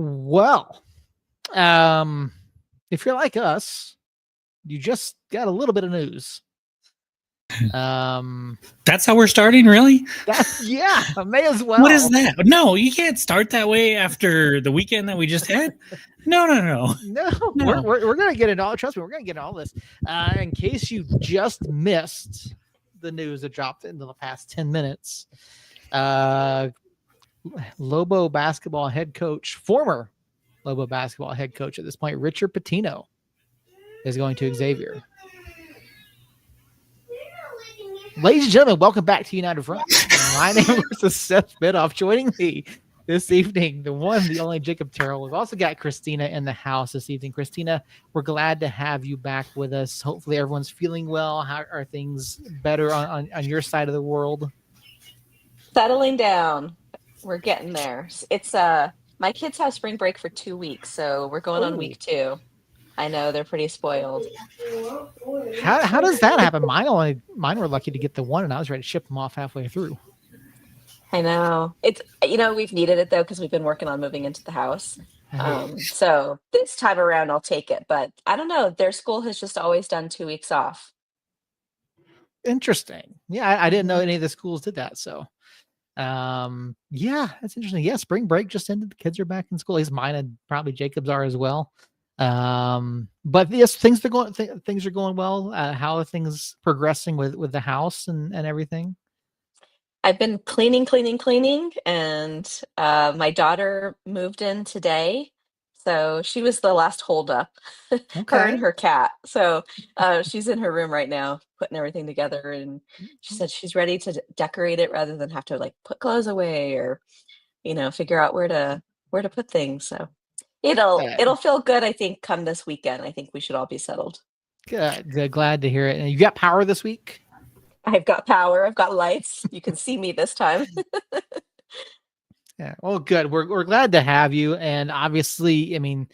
Well, if you're like us, you just got a little bit of news. That's how we're starting, really? Yeah, I may as well. What is that? No, you can't start that way after the weekend that we just had. No. We're gonna get into all. Trust me, we're gonna get into all this. In case you just missed the news that dropped in the past 10 minutes, Lobo basketball head coach, former Lobo basketball head coach at this point, Richard Pitino, is going to Xavier. Ladies and gentlemen, welcome back to United Front. My name is Seth Bidoff. Joining me this evening, the one, the only Jacob Terrell. We've also got Christina in the house this evening. Christina, we're glad to have you back with us. Hopefully everyone's feeling well. How are things better on your side of the world? Settling down. We're getting there. It's my kids have spring break for 2 weeks, so we're going on week 2. I know they're pretty spoiled. How does that happen? Mine were lucky to get the one, and I was ready to ship them off halfway through. I know. It's we've needed it though because we've been working on moving into the house. So this time around I'll take it, but I don't know. Their school has just always done 2 weeks off. Interesting. Yeah, I didn't know any of the schools did that. So, yeah, that's interesting. Yeah, spring break just ended. The kids are back in school. At least mine and probably Jacob's are as well. But yes, things are going well. How are things progressing with the house and everything? I've been cleaning, and my daughter moved in today, so she was the last holdup. Her and her cat. So she's in her room right now, putting everything together, and she said she's ready to decorate it rather than have to like put clothes away or figure out where to put things. So it'll feel good, I think, come this weekend. I think we should all be settled. Good. Glad to hear it. And you got power this week? I've got power. I've got lights. You can see me this time. Yeah. Well, good. We're glad to have you. And obviously, I mean,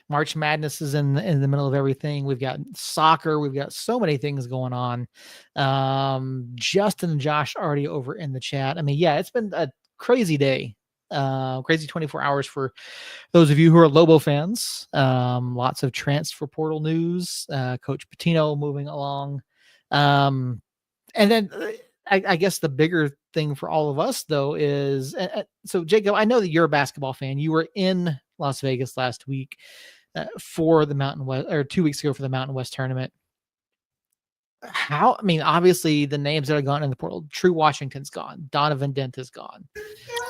March Madness is in the middle of everything. We've got soccer. We've got so many things going on. Justin and Josh already over in the chat. I mean, yeah, it's been a crazy day. Crazy 24 hours for those of you who are Lobo fans. Lots of transfer portal news. Coach Pitino moving along. And then I guess the bigger thing for all of us, though, is so Jacob, I know that you're a basketball fan. You were in Las Vegas last week for the Mountain West, or 2 weeks ago for the Mountain West tournament. I mean, obviously the names that have gone in the portal, True Washington's gone. Donovan Dent is gone.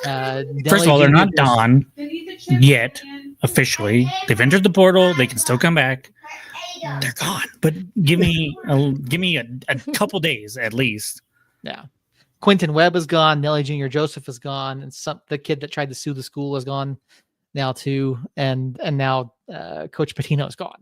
First of all, they're not done yet officially. They've entered the portal. They can still come back. They're gone. But give me a couple days at least. Yeah. Quentin Webb is gone. Nelly Jr. Joseph is gone. And the kid that tried to sue the school is gone now too. And now Coach Pitino is gone.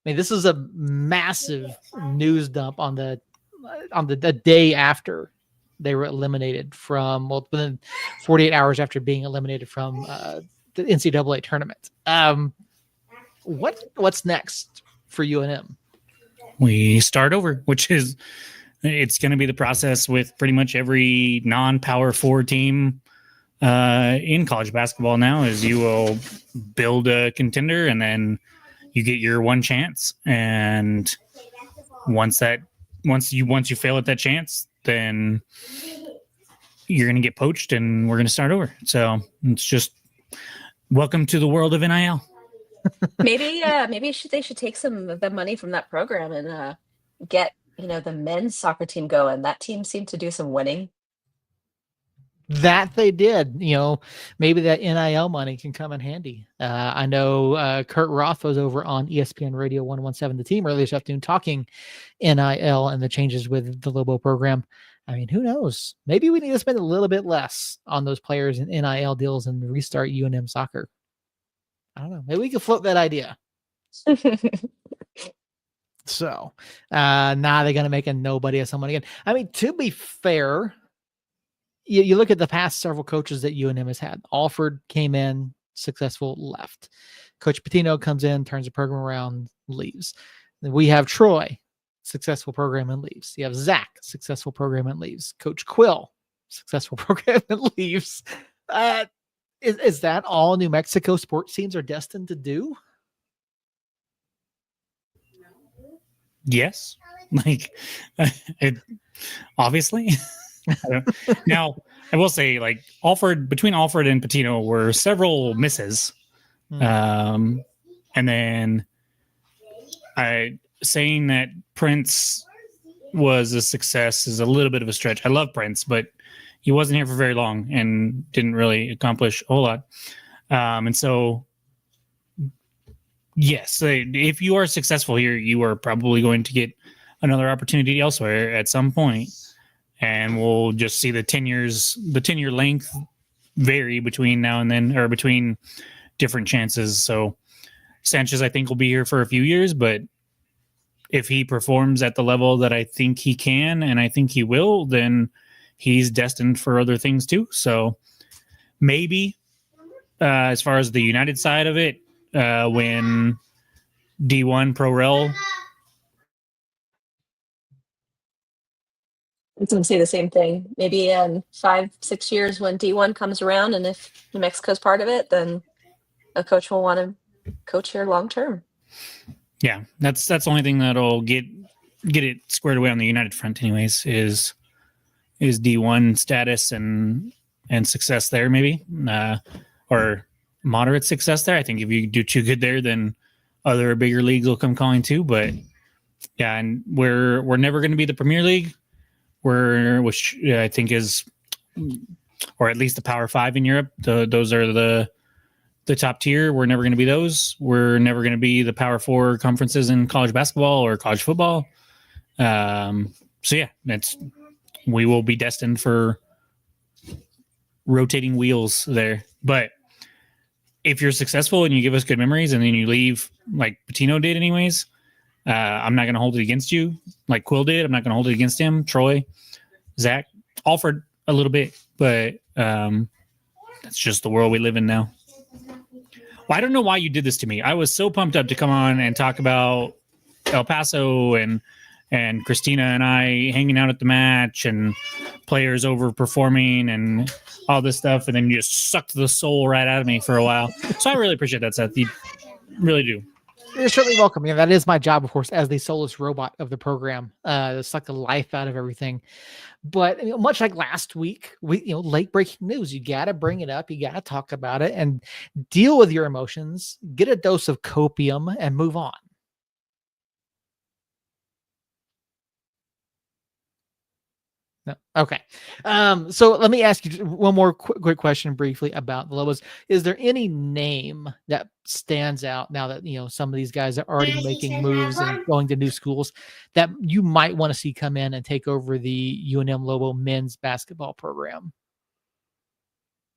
I mean, this is a massive news dump on the day after they were eliminated from, well, within 48 hours after being eliminated from the NCAA tournament. What's next for UNM? We start over, it's going to be the process with pretty much every non-Power 4 team in college basketball now, is you will build a contender and then you get your one chance. And once you fail at that chance, then you're going to get poached and we're going to start over. So it's just welcome to the world of NIL. Maybe they should take some of the money from that program and get the men's soccer team going. That team seemed to do some winning. That they did. Maybe that NIL money can come in handy. I know Kurt Roth was over on ESPN Radio 117 The Team earlier this afternoon talking NIL and the changes with the Lobo program. I mean, who knows? Maybe we need to spend a little bit less on those players and NIL deals and restart UNM soccer. I don't know. Maybe we could float that idea. So now they're going to make a nobody of someone again. I mean, to be fair, you look at the past several coaches that UNM has had. Alford came in, successful, left. Coach Pitino comes in, turns the program around, leaves. Then we have Troy, successful program, and leaves. You have Zach, successful program, and leaves. Coach Quill, successful program, and leaves. Is that all New Mexico sports teams are destined to do? Yes, like it, obviously. Now, I will say, like between Alfred and Patino were several misses, and then saying that Prince was a success is a little bit of a stretch. I love Prince, but he wasn't here for very long and didn't really accomplish a whole lot. And so, yes, if you are successful here, you are probably going to get another opportunity elsewhere at some point, and we'll just see the 10-year length vary between now and then, or between different chances. So Sanchez, I think, will be here for a few years, but if he performs at the level that I think he can, and I think he will, then he's destined for other things too. So maybe as far as the United side of it, when D1 Pro Rel. I was going to say the same thing. Maybe in 5-6 years when D1 comes around, and if New Mexico's part of it, then a coach will want to coach here long term. Yeah, that's the only thing that'll get it squared away on the United front, anyways. Is D1 status and success there, maybe, or moderate success there. I think if you do too good there, then other bigger leagues will come calling too. But yeah, and we're never going to be the Premier League, which I think is, or at least the Power Five in Europe. Those are the top tier. We're never going to be those. We're never going to be the Power Four conferences in college basketball or college football. So yeah, we will be destined for rotating wheels there. But if you're successful and you give us good memories and then you leave like Patino did anyways, I'm not going to hold it against you like Quill did. I'm not going to hold it against him. Troy, Zach, Alfred a little bit, but that's just the world we live in now. Well, I don't know why you did this to me. I was so pumped up to come on and talk about El Paso and Christina and I hanging out at the match and players overperforming and all this stuff, and then you just sucked the soul right out of me for a while. So I really appreciate that, Seth. You really do. You're certainly welcome. Yeah, that is my job, of course, as the soulless robot of the program, to suck the life out of everything. But much like last week, late breaking news, you got to bring it up, you got to talk about it, and deal with your emotions. Get a dose of copium and move on. No. Okay. So let me ask you one more quick question briefly about the Lobos. Is there any name that stands out now that, some of these guys are already making moves and going to new schools that you might want to see come in and take over the UNM Lobo men's basketball program?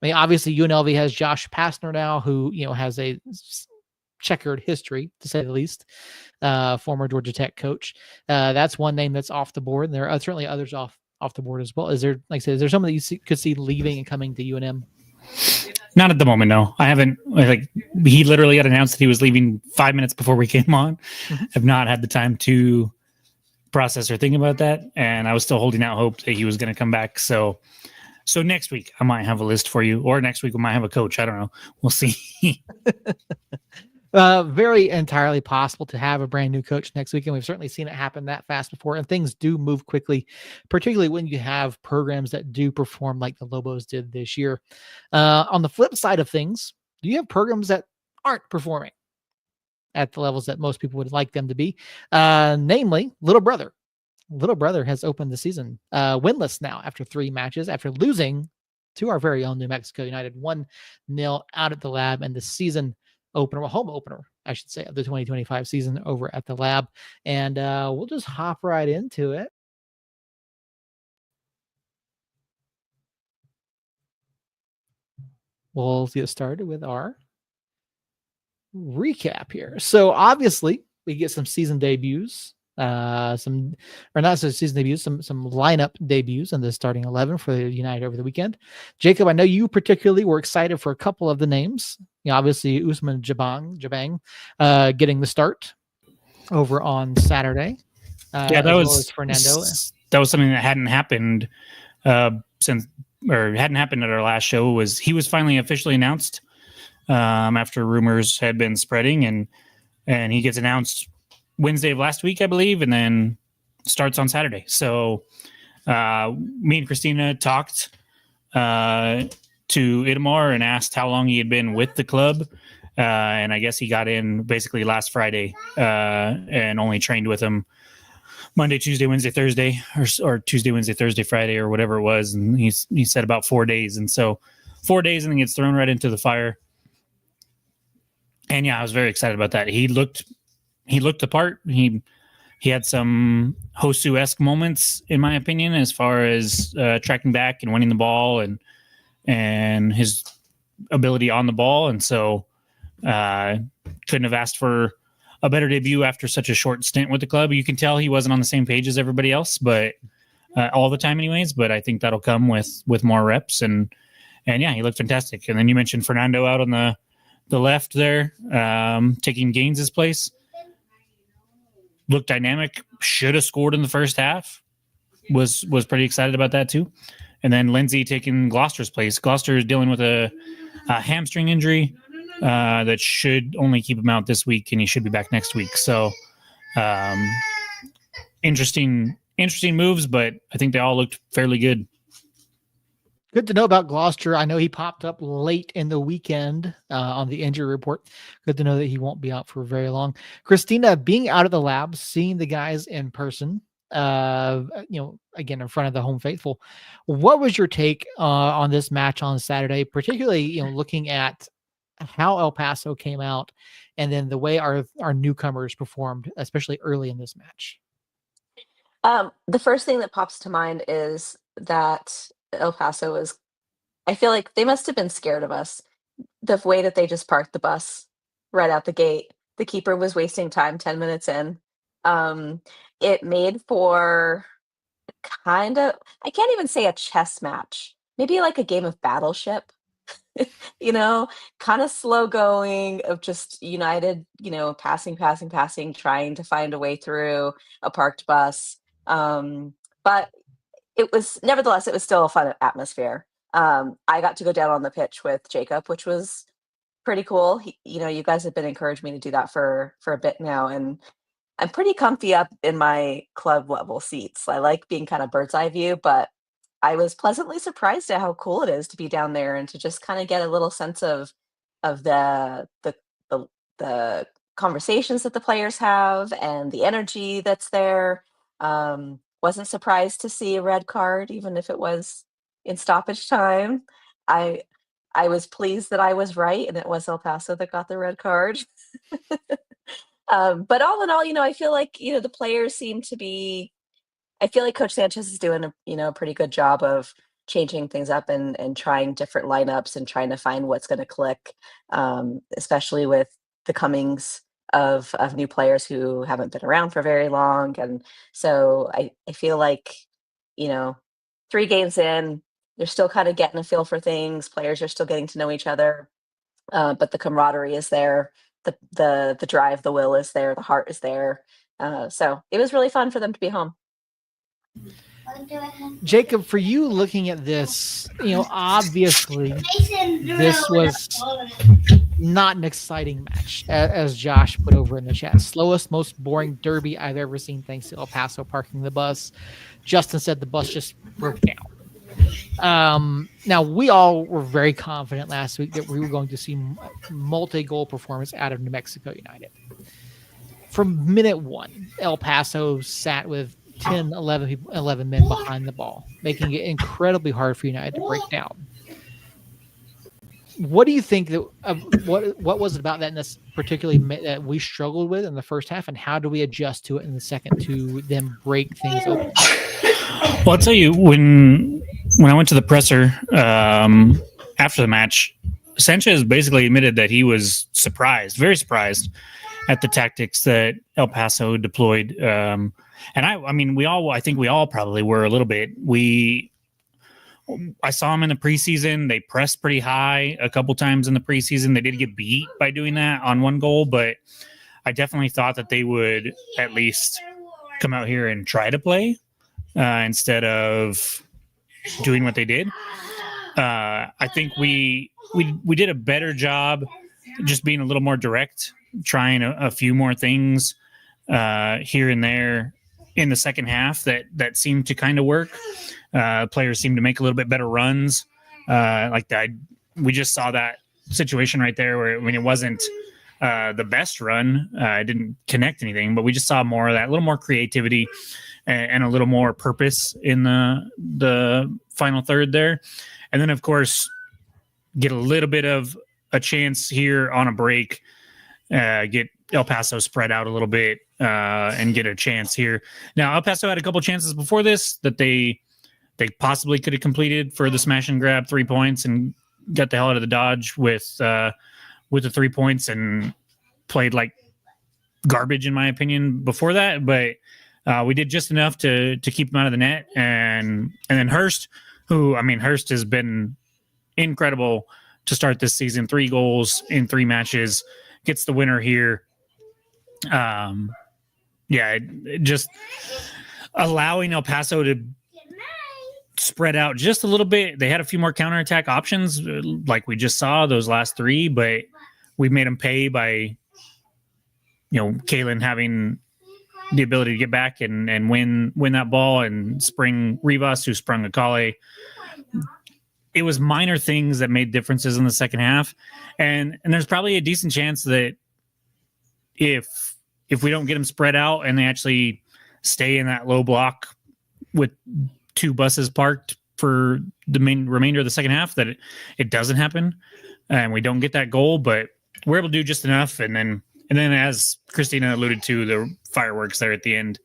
I mean, obviously UNLV has Josh Pastner now, who, has a checkered history, to say the least, former Georgia Tech coach. That's one name that's off the board. There are certainly others off the board as well. Is there, like I said, is there someone that you could see leaving and coming to UNM? Not at the moment, no. I haven't. He literally had announced that he was leaving 5 minutes before we came on. Mm-hmm. I've not had the time to process or think about that, and I was still holding out hope that he was going to come back. So next week I might have a list for you, or next week we might have a coach. I don't know. We'll see. Very entirely possible to have a brand new coach next week. And we've certainly seen it happen that fast before, and things do move quickly, particularly when you have programs that do perform like the Lobos did this year. On the flip side of things, do you have programs that aren't performing at the levels that most people would like them to be? Namely, Little Brother. Little Brother has opened the season winless now after 3 matches, after losing to our very own New Mexico United 1-0 out at the Lab, and the season home opener, I should say, of the 2025 season over at the Lab. And we'll just hop right into it. We'll get started with our recap here. So obviously we get some season debuts, some lineup debuts in the starting 11 for the United over the weekend. Jacob, I know you particularly were excited for a couple of the names. Obviously Usman Jabang getting the start over on Saturday. That was Fernando. That was something that hadn't happened since or hadn't happened at our last show, was he was finally officially announced after rumors had been spreading, and he gets announced Wednesday of last week, I believe, and then starts on Saturday. So me and Christina talked to Itamar and asked how long he had been with the club. And I guess he got in basically last Friday and only trained with him Monday, Tuesday, Wednesday, Thursday, or Tuesday, Wednesday, Thursday, Friday, or whatever it was. And he said about 4 days. And so 4 days and then gets thrown right into the fire. And yeah, I was very excited about that. He looked the part. He had some Hosu-esque moments, in my opinion, as far as tracking back and winning the ball and his ability on the ball. And so couldn't have asked for a better debut after such a short stint with the club. You can tell he wasn't on the same page as everybody else, but all the time anyways. But I think that'll come with more reps. And yeah, he looked fantastic. And then you mentioned Fernando out on the left there, taking Gaines' place. Looked dynamic. Should have scored in the first half. Was pretty excited about that too. And then Lindsay taking Gloucester's place. Gloucester is dealing with a hamstring injury that should only keep him out this week, and he should be back next week. So interesting moves, but I think they all looked fairly good. Good to know about Gloucester. I know he popped up late in the weekend on the injury report. Good to know that he won't be out for very long. Christina, being out of the lab, seeing the guys in person, again, in front of the home faithful, what was your take on this match on Saturday, particularly, looking at how El Paso came out and then the way our newcomers performed, especially early in this match? The first thing that pops to mind is that El Paso I feel like they must have been scared of us. The way that they just parked the bus right out the gate. The keeper was wasting time 10 minutes in. It made for kind of, I can't even say a chess match, maybe like a game of Battleship, kind of slow going of just United, passing, trying to find a way through a parked bus. But it was still a fun atmosphere. I got to go down on the pitch with Jacob, which was pretty cool. You guys have been encouraging me to do that for a bit now, and I'm pretty comfy up in my club level seats. I like being kind of bird's eye view, but I was pleasantly surprised at how cool it is to be down there and to just kind of get a little sense of the conversations that the players have and the energy that's there. Wasn't surprised to see a red card, even if it was in stoppage time. I was pleased that I was right and it was El Paso that got the red card. But all in all, I feel like, the players seem to be, I feel like Coach Sanchez is doing a pretty good job of changing things up and trying different lineups and trying to find what's going to click, especially with the comings of new players who haven't been around for very long. And so I feel like, 3 games in, they're still kind of getting a feel for things. Players are still getting to know each other, but the camaraderie is there. The drive, the will is there. The heart is there. So it was really fun for them to be home. Jacob, for you looking at this, obviously this was not an exciting match, as Josh put over in the chat. Slowest, most boring derby I've ever seen, thanks to El Paso parking the bus. Justin said the bus just broke down. Now, we all were very confident last week that we were going to see multi-goal performance out of New Mexico United. From minute one, El Paso sat with 10, 11 men behind the ball, making it incredibly hard for United to break down. What do you think what was it about that particularly that we struggled with in the first half, and how do we adjust to it in the second to then break things open? Well, I'll tell you, when I went to the presser after the match, Sanchez basically admitted that he was very surprised at the tactics that El Paso deployed. And I think we all probably were a little bit. I saw them in the preseason. They pressed pretty high a couple times in the preseason. They did get beat by doing that on one goal, but I definitely thought that they would at least come out here and try to play instead of doing what they did. I think we did a better job just being a little more direct, trying a few more things here and there in the second half that seemed to kind of work. Players seemed to make a little bit better runs. Like that, we just saw that situation right there where it wasn't the best run. It didn't connect anything, but we just saw more of that, a little more creativity and a little more purpose in the final third there. And then, of course, get a little bit of a chance here on a break, get El Paso spread out a little bit and get a chance here. Now, El Paso had a couple chances before this that they possibly could have completed for the smash and grab 3 points and got the hell out of the Dodge with the 3 points and played like garbage, in my opinion, before that. But we did just enough to keep them out of the net. And then Hurst, Hurst has been incredible to start this season. 3 goals in 3 matches, gets the winner here. Just allowing El Paso to spread out just a little bit. They had a few more counterattack options, like we just saw those last 3, but we made them pay by, Kalen having the ability to get back and win that ball and spring Rivas, who sprung Akale. It was minor things that made differences in the second half. And there's probably a decent chance that if we don't get them spread out and they actually stay in that low block with 2 buses parked for the remainder of the second half, that it doesn't happen and we don't get that goal, but we're able to do just enough. And then as Christina alluded to, the fireworks there at the end,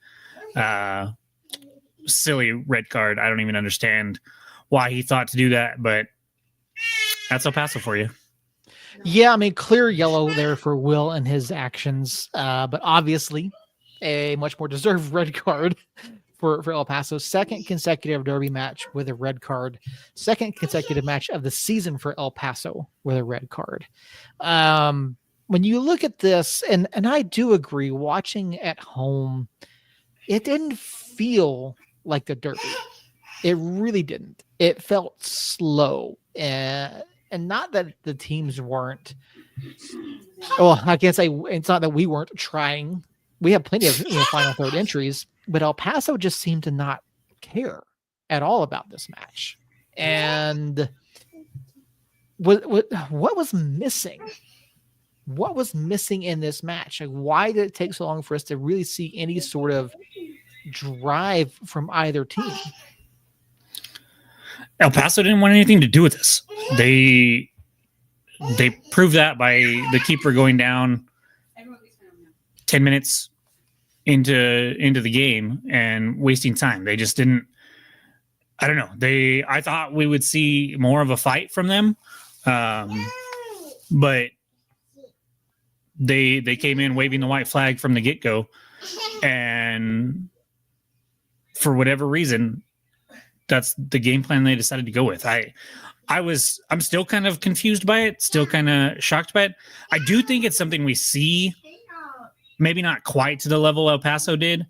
silly red card. I don't even understand why he thought to do that, but that's El Paso for you. Yeah, clear yellow there for Will and his actions, but obviously a much more deserved red card for El Paso. Second consecutive derby match with a red card. Second consecutive match of the season for El Paso with a red card. When you look at this, and I do agree, watching at home, it didn't feel like the derby. It really didn't. It felt slow. And not that the teams weren't. Well, I can't say it's not that we weren't trying. We have plenty of final third entries, but El Paso just seemed to not care at all about this match. And what was missing? What was missing in this match? Like, why did it take so long for us to really see any sort of drive from either team? El Paso didn't want anything to do with this. They proved that by the keeper going down 10 minutes into the game and wasting time. They just didn't. I don't know. I thought we would see more of a fight from them, but they came in waving the white flag from the get-go, and for whatever reason, that's the game plan they decided to go with. I'm still kind of confused by it, still kind of shocked by it. I do think it's something we see, maybe not quite to the level El Paso did,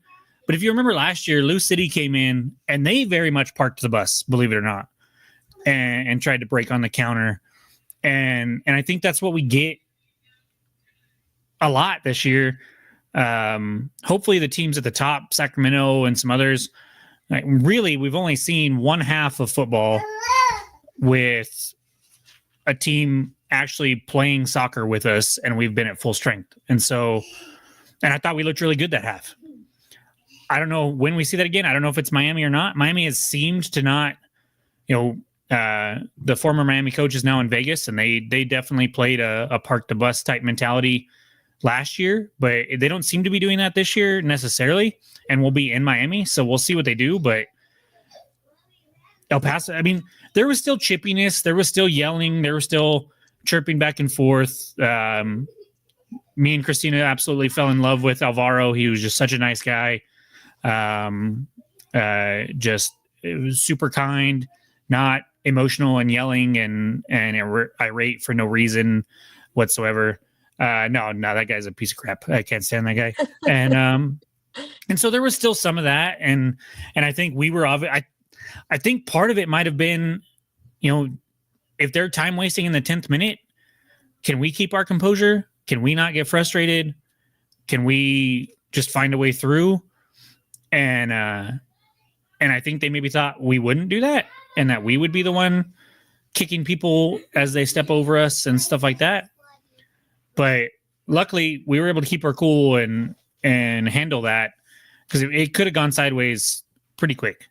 but if you remember last year, Lou City came in and they very much parked the bus, believe it or not, and tried to break on the counter. And I think that's what we get a lot this year. Hopefully the teams at the top, Sacramento and some others, like, really, we've only seen one half of football with a team actually playing soccer with us, and we've been at full strength. And I thought we looked really good that half. I don't know when we see that again. I don't know if it's Miami or not. Miami has seemed to not, the former Miami coach is now in Vegas, and they definitely played a park the bus type mentality last year, but they don't seem to be doing that this year necessarily, and we'll be in Miami, so we'll see what they do. But El Paso, there was still chippiness, there was still yelling, there was still chirping back and forth. Me and Christina absolutely fell in love with Alvaro. He was just such a nice guy. Just it was super kind, not emotional and yelling and irate for no reason whatsoever. No, that guy's a piece of crap. I can't stand that guy. And so there was still some of that. And I think we were I think part of it might've been, if they're time wasting in the 10th minute, can we keep our composure? Can we not get frustrated? Can we just find a way through? And I think they maybe thought we wouldn't do that, and that we would be the one kicking people as they step over us and stuff like that. But luckily, we were able to keep our cool and handle that, because it could have gone sideways pretty quick.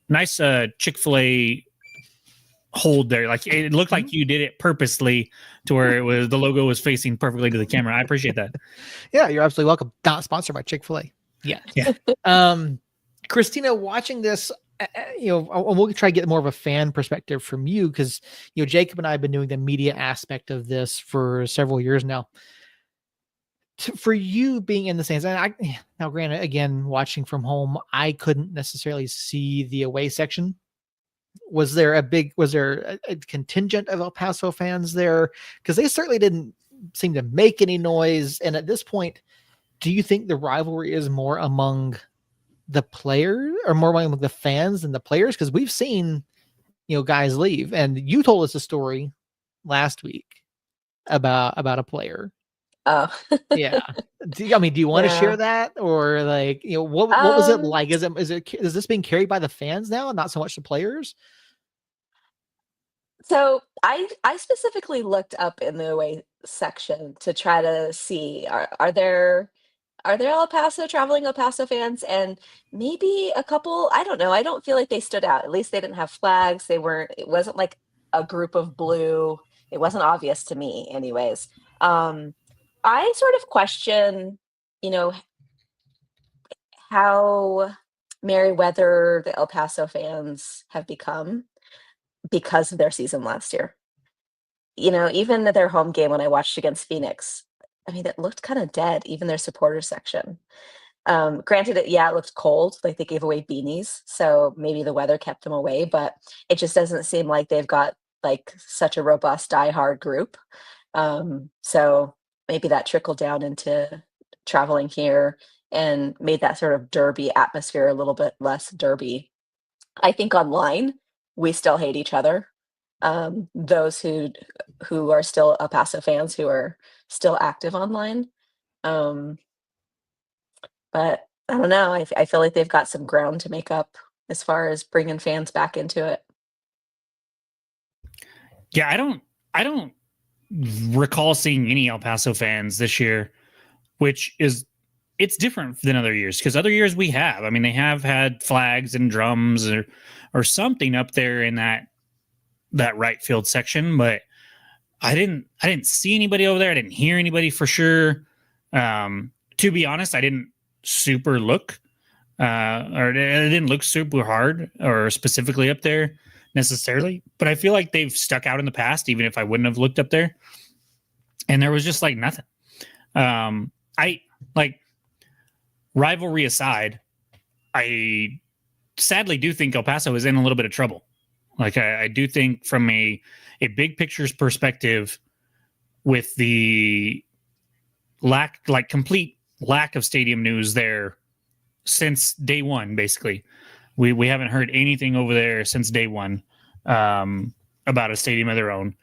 Nice Chick-fil-A hold there. Like, it looked like you did it purposely to where it was the logo was facing perfectly to the camera. I appreciate that. Yeah, you're absolutely welcome. Not sponsored by Chick-fil-A. Yeah. Christina, watching this, we'll try to get more of a fan perspective from you, because Jacob and I have been doing the media aspect of this for several years now. For you being in the stands, and now granted, again, watching from home, I couldn't necessarily see the away section. Was there a contingent of El Paso fans there? Because they certainly didn't seem to make any noise. And at this point, do you think the rivalry is more among the players, or more among the fans than the players? Because we've seen, guys leave, and you told us a story last week about a player. Oh, Yeah. Do you want to share that, or what was it like? Is this being carried by the fans now, and not so much the players? So I specifically looked up in the away section to try to see, are there traveling El Paso fans, and maybe a couple. I don't know. I don't feel like they stood out. At least they didn't have flags. It wasn't like a group of blue. It wasn't obvious to me anyways. I sort of question, how merryweather the El Paso fans have become because of their season last year. Even their home game when I watched against Phoenix, I mean, it looked kind of dead, even their supporter section. Granted, it looked cold, like they gave away beanies, so maybe the weather kept them away, but it just doesn't seem like they've got like such a robust diehard group. So maybe that trickled down into traveling here and made that sort of derby atmosphere a little bit less derby. I think online we still hate each other. Those who are still El Paso fans, who are still active online. But I don't know. I feel like they've got some ground to make up as far as bringing fans back into it. Yeah, I don't recall seeing any El Paso fans this year, which it's different than other years, because other years we have. I mean, they have had flags and drums or something up there in that right field section, but I didn't see anybody over there. I didn't hear anybody for sure. To be honest, I didn't super look, or it didn't look super hard or specifically up there necessarily, but I feel like they've stuck out in the past, even if I wouldn't have looked up there. And there was just like nothing. I like, rivalry aside, I sadly do think El Paso is in a little bit of trouble. Like, I do think from a big pictures perspective, with the complete lack of stadium news there since day one, basically. We haven't heard anything over there since day one about a stadium of their own.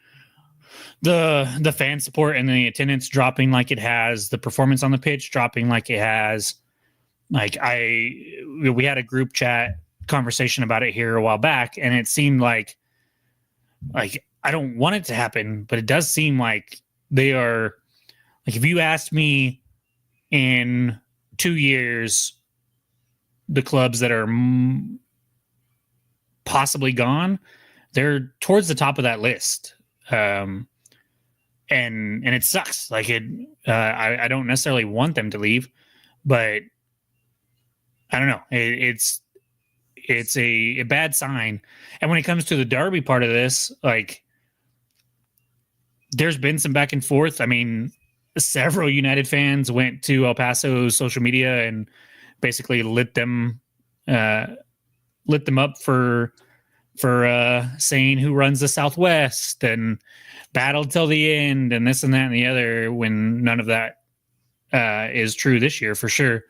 The fan support and the attendance dropping like it has, the performance on the pitch dropping like it has. Like, we had a group chat conversation about it here a while back, and it seemed like I don't want it to happen, but it does seem like they are, like, if you asked me in 2 years the clubs that are possibly gone, they're towards the top of that list. And it sucks. Like, I don't necessarily want them to leave, but I don't know. It's a bad sign. And when it comes to the derby part of this, like, there's been some back and forth. I mean, several United fans went to El Paso's social media and basically lit them up for saying who runs the Southwest and battled till the end and this and that and the other, when none of that is true this year for sure.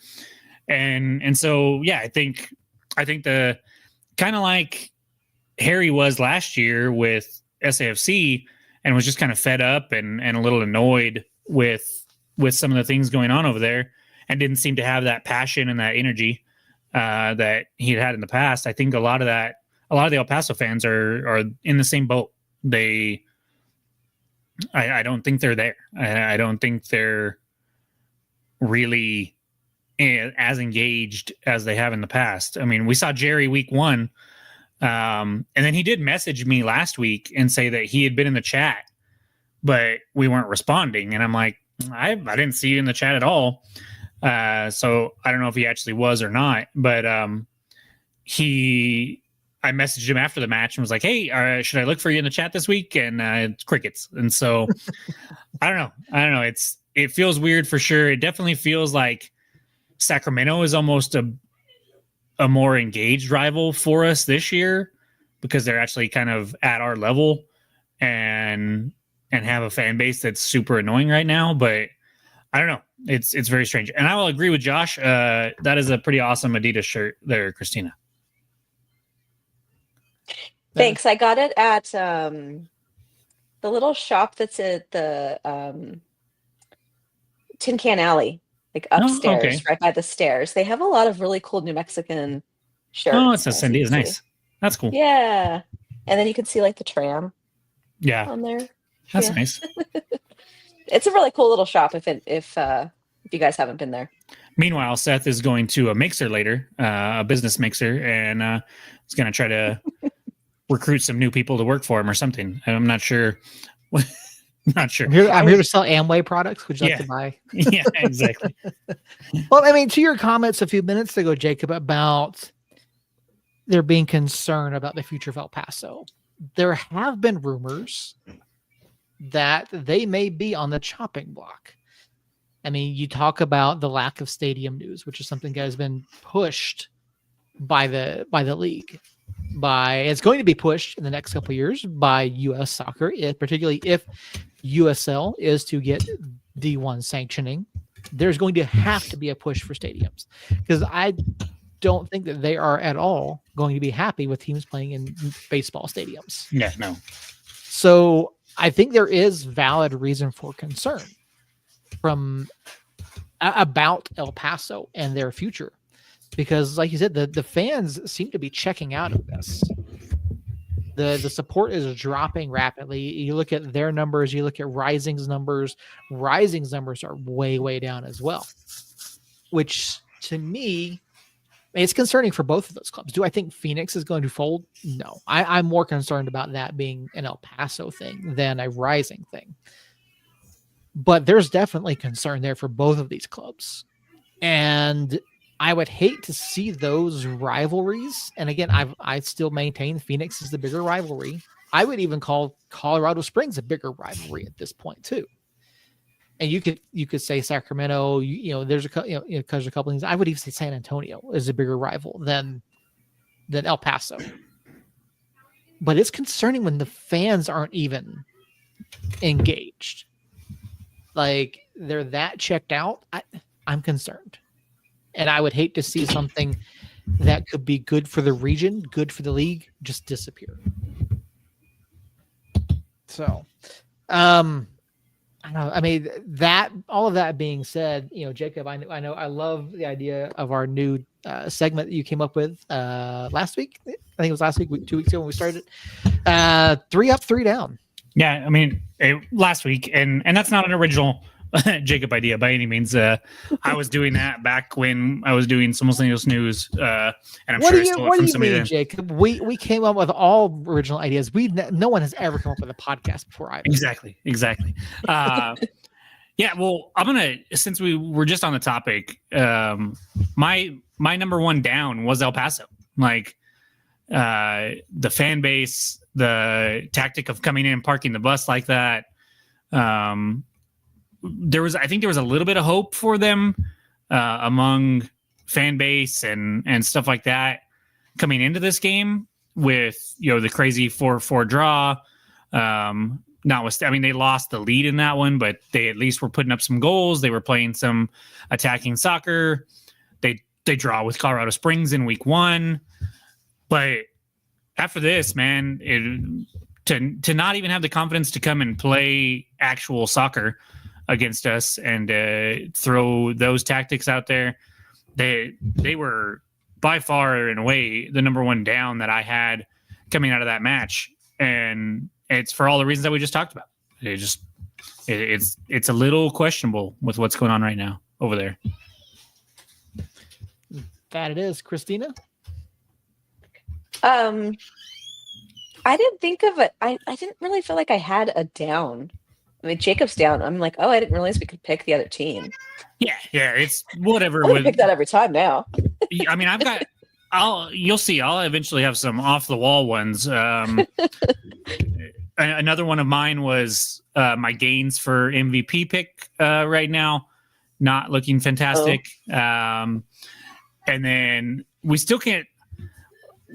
And so, yeah, I think the kind of like Harry was last year with SAFC and was just kind of fed up and a little annoyed with some of the things going on over there, and didn't seem to have that passion and that energy that he had in the past. I think a lot of the El Paso fans are in the same boat. I don't think they're there. I don't think they're really as engaged as they have in the past. I mean, we saw Jerry week 1, and then he did message me last week and say that he had been in the chat, but we weren't responding. And I'm like, I didn't see you in the chat at all. So I don't know if he actually was or not, but I messaged him after the match and was like, hey, should I look for you in the chat this week? And it's crickets. And so I don't know. It feels weird for sure. It definitely feels like Sacramento is almost a more engaged rival for us this year, because they're actually kind of at our level and have a fan base that's super annoying right now. But I don't know. It's very strange. And I will agree with Josh. That is a pretty awesome Adidas shirt there, Christina. Thanks. I got it at the little shop that's at the Tin Can Alley, like upstairs, right by the stairs. They have a lot of really cool New Mexican shirts. Oh, it's a Cindy. It's nice. That's cool. Yeah. And then you can see like the tram. Yeah. On there. That's nice. It's a really cool little shop if you guys haven't been there. Meanwhile, Seth is going to a mixer later, a business mixer, and he's going to try to recruit some new people to work for him or something. I'm not sure. Not sure. I'm here to sell Amway products. Would you like to buy? Yeah, exactly. Well, I mean, to your comments a few minutes ago, Jacob, about there being concern about the future of El Paso, there have been rumors that they may be on the chopping block. I mean, you talk about the lack of stadium news, which is something that has been pushed by the league. It's going to be pushed in the next couple of years by U.S. Soccer, particularly if USL is to get D1 sanctioning. There's going to have to be a push for stadiums, because I don't think that they are at all going to be happy with teams playing in baseball stadiums. Yeah, no. So I think there is valid reason for concern about El Paso and their future. Because, like you said, the fans seem to be checking out of this. The support is dropping rapidly. You look at their numbers, you look at Rising's numbers. Rising's numbers are way, way down as well. Which, to me, it's concerning for both of those clubs. Do I think Phoenix is going to fold? No. I'm more concerned about that being an El Paso thing than a Rising thing. But there's definitely concern there for both of these clubs. And I would hate to see those rivalries. And again, I still maintain Phoenix is the bigger rivalry. I would even call Colorado Springs a bigger rivalry at this point too. And you could say Sacramento. There's a couple things. I would even say San Antonio is a bigger rival than El Paso. But it's concerning when the fans aren't even engaged. Like they're that checked out. I'm concerned. And I would hate to see something that could be good for the region, good for the league, just disappear. So, I don't know. I mean, all of that being said, Jacob, I know, I love the idea of our new segment that you came up with last week. I think it was last week, 2 weeks ago when we started. 3 up, 3 down. Yeah, I mean, last week, and that's not an original Jacob idea by any means. I was doing that back when I was doing Somos News, and I'm what sure I do stole you it from somebody mean, then. Jacob? We came up with all original ideas. No one has ever come up with a podcast before either. Exactly. Yeah, well, since we were just on the topic, my number one down was El Paso. Like the fan base, the tactic of coming in and parking the bus like that. I think there was a little bit of hope for them among fan base and stuff like that coming into this game with the crazy 4-4 draw. Notwithstanding, they lost the lead in that one, but they at least were putting up some goals. They were playing some attacking soccer. They draw with Colorado Springs in week 1, but after this, man, to not even have the confidence to come and play actual soccer against us and throw those tactics out there. They were by far and away the number one down that I had coming out of that match, and it's for all the reasons that we just talked about. It's a little questionable with what's going on right now over there. That it is, Christina. I didn't think of it. I didn't really feel like I had a down. I mean, Jacob's down. I'm like, oh, I didn't realize we could pick the other team. Yeah, it's whatever. I pick that every time now. I mean, you'll see. I'll eventually have some off the wall ones. Another one of mine was my gains for MVP pick right now, not looking fantastic. And then we still can't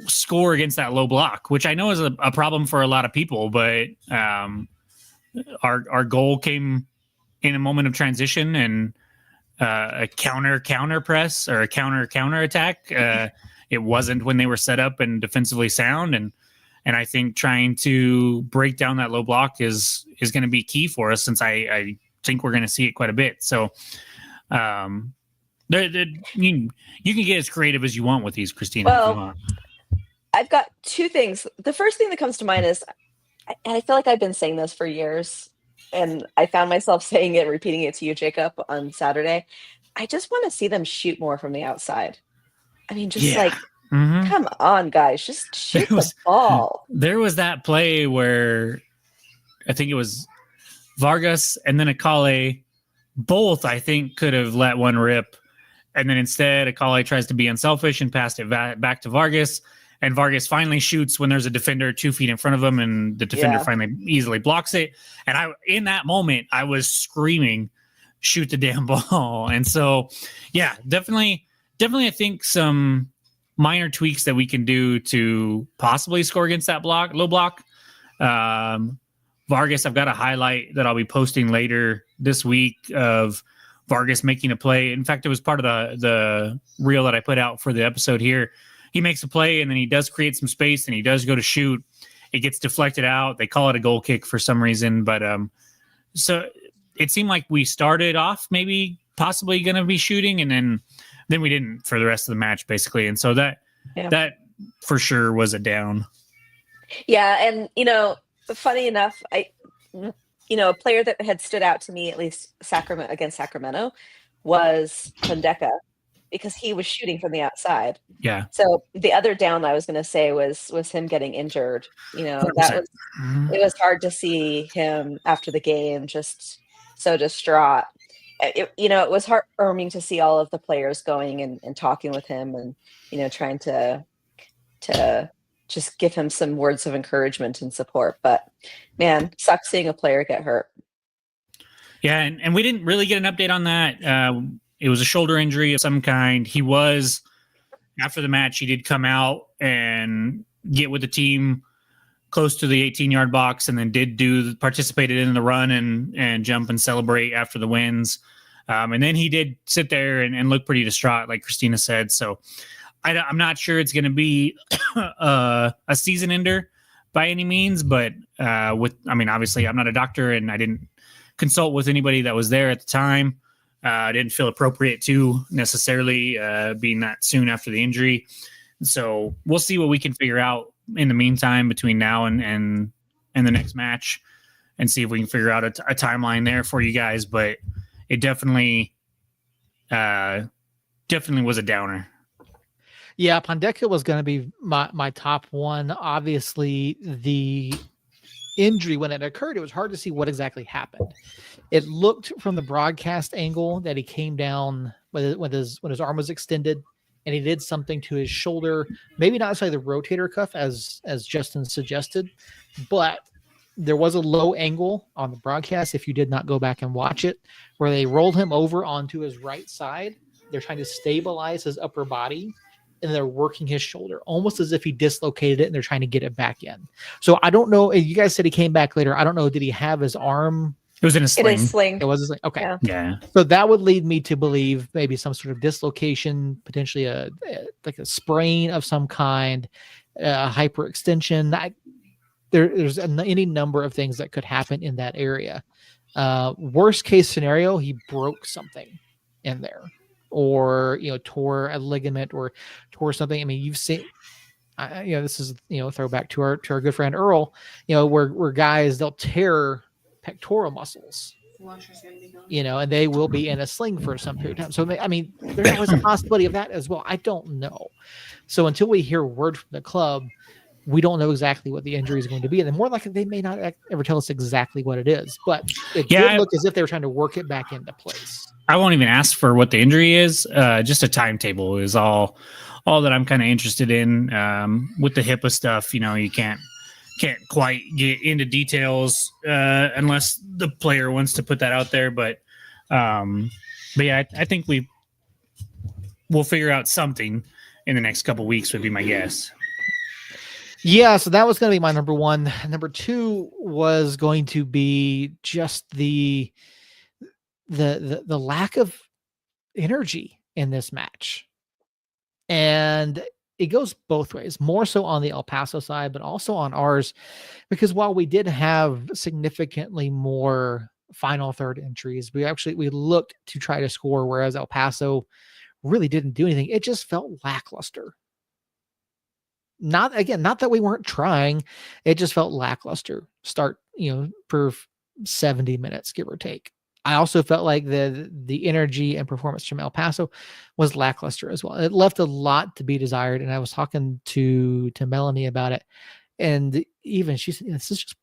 score against that low block, which I know is a problem for a lot of people, but our goal came in a moment of transition and a counter press or a counter attack. It wasn't when they were set up and defensively sound, and I think trying to break down that low block is going to be key for us, since I think we're going to see it quite a bit. So you can get as creative as you want with these, Christina. Well, if you want. I've got two things. The first thing that comes to mind is, and I feel like I've been saying this for years, and I found myself saying it, repeating it to you, Jacob, on Saturday. I just want to see them shoot more from the outside. I mean, just come on, guys, just shoot the ball. There was that play where I think it was Vargas and then Akale, both I think could have let one rip, and then instead Akale tries to be unselfish and passed it back to Vargas. And Vargas finally shoots when there's a defender 2 feet in front of him, and the defender finally easily blocks it. And in that moment, I was screaming, shoot the damn ball. And so, yeah, definitely, I think some minor tweaks that we can do to possibly score against that low block. Vargas, I've got a highlight that I'll be posting later this week of Vargas making a play. In fact, it was part of the reel that I put out for the episode here. He makes a play, and then he does create some space, and he does go to shoot. It gets deflected out. They call it a goal kick for some reason. But so it seemed like we started off maybe possibly going to be shooting, and then we didn't for the rest of the match, basically. And so that for sure was a down. Yeah, and, funny enough, a player that had stood out to me, at least against Sacramento, was Pondeka, because he was shooting from the outside. Yeah. So the other down I was going to say was him getting injured. It was hard to see him after the game, just so distraught. It was heartwarming to see all of the players going and talking with him and, trying to just give him some words of encouragement and support. But man, sucks seeing a player get hurt. Yeah. And we didn't really get an update on that. It was a shoulder injury of some kind. He was, after the match, he did come out and get with the team close to the 18-yard box, and then participated in the run and jump and celebrate after the wins. And then he did sit there and look pretty distraught, like Christina said. So I'm not sure it's going to be a season ender by any means, but obviously I'm not a doctor and I didn't consult with anybody that was there at the time. I didn't feel appropriate to necessarily being that soon after the injury. So we'll see what we can figure out in the meantime between now and the next match, and see if we can figure out a timeline there for you guys. But it definitely was a downer. Yeah, Pondeka was going to be my top one. Obviously, the injury, when it occurred, it was hard to see what exactly happened. It looked from the broadcast angle that he came down when his arm was extended, and he did something to his shoulder, maybe not necessarily the rotator cuff as Justin suggested, but there was a low angle on the broadcast, if you did not go back and watch it, where they rolled him over onto his right side. They're trying to stabilize his upper body, and they're working his shoulder almost as if he dislocated it, and they're trying to get it back in. So I don't know. You guys said he came back later. I don't know. Did he have his arm? It was in a sling. It is sling. It was a sling. Okay. Yeah. So that would lead me to believe maybe some sort of dislocation, potentially like a sprain of some kind, hyperextension. there's any number of things that could happen in that area. Worst case scenario, he broke something in there, or tore a ligament or tore something. I mean, you've seen, this is throwback to our good friend Earl. Where guys, they'll tear pectoral muscles. And they will be in a sling for some period of time. So I mean, there's always a possibility of that as well. I don't know. So until we hear word from the club, we don't know exactly what the injury is going to be. And then more likely they may not ever tell us exactly what it is, but it did look as if they were trying to work it back into place. I won't even ask for what the injury is. Just a timetable is all that I'm kind of interested in. With the HIPAA stuff, you can't quite get into details unless the player wants to put that out there. But yeah, I think we'll figure out something in the next couple of weeks would be my guess. Yeah, so that was going to be my number one. Number two was going to be just the lack of energy in this match. And it goes both ways, more so on the El Paso side, but also on ours, because while we did have significantly more final third entries, we looked to try to score, whereas El Paso really didn't do anything. It just felt lackluster. Not that we weren't trying. It just felt lackluster start, for 70 minutes, give or take. I also felt like the energy and performance from El Paso was lackluster as well. It left a lot to be desired. And I was talking to Melanie about it. And even she said, this is just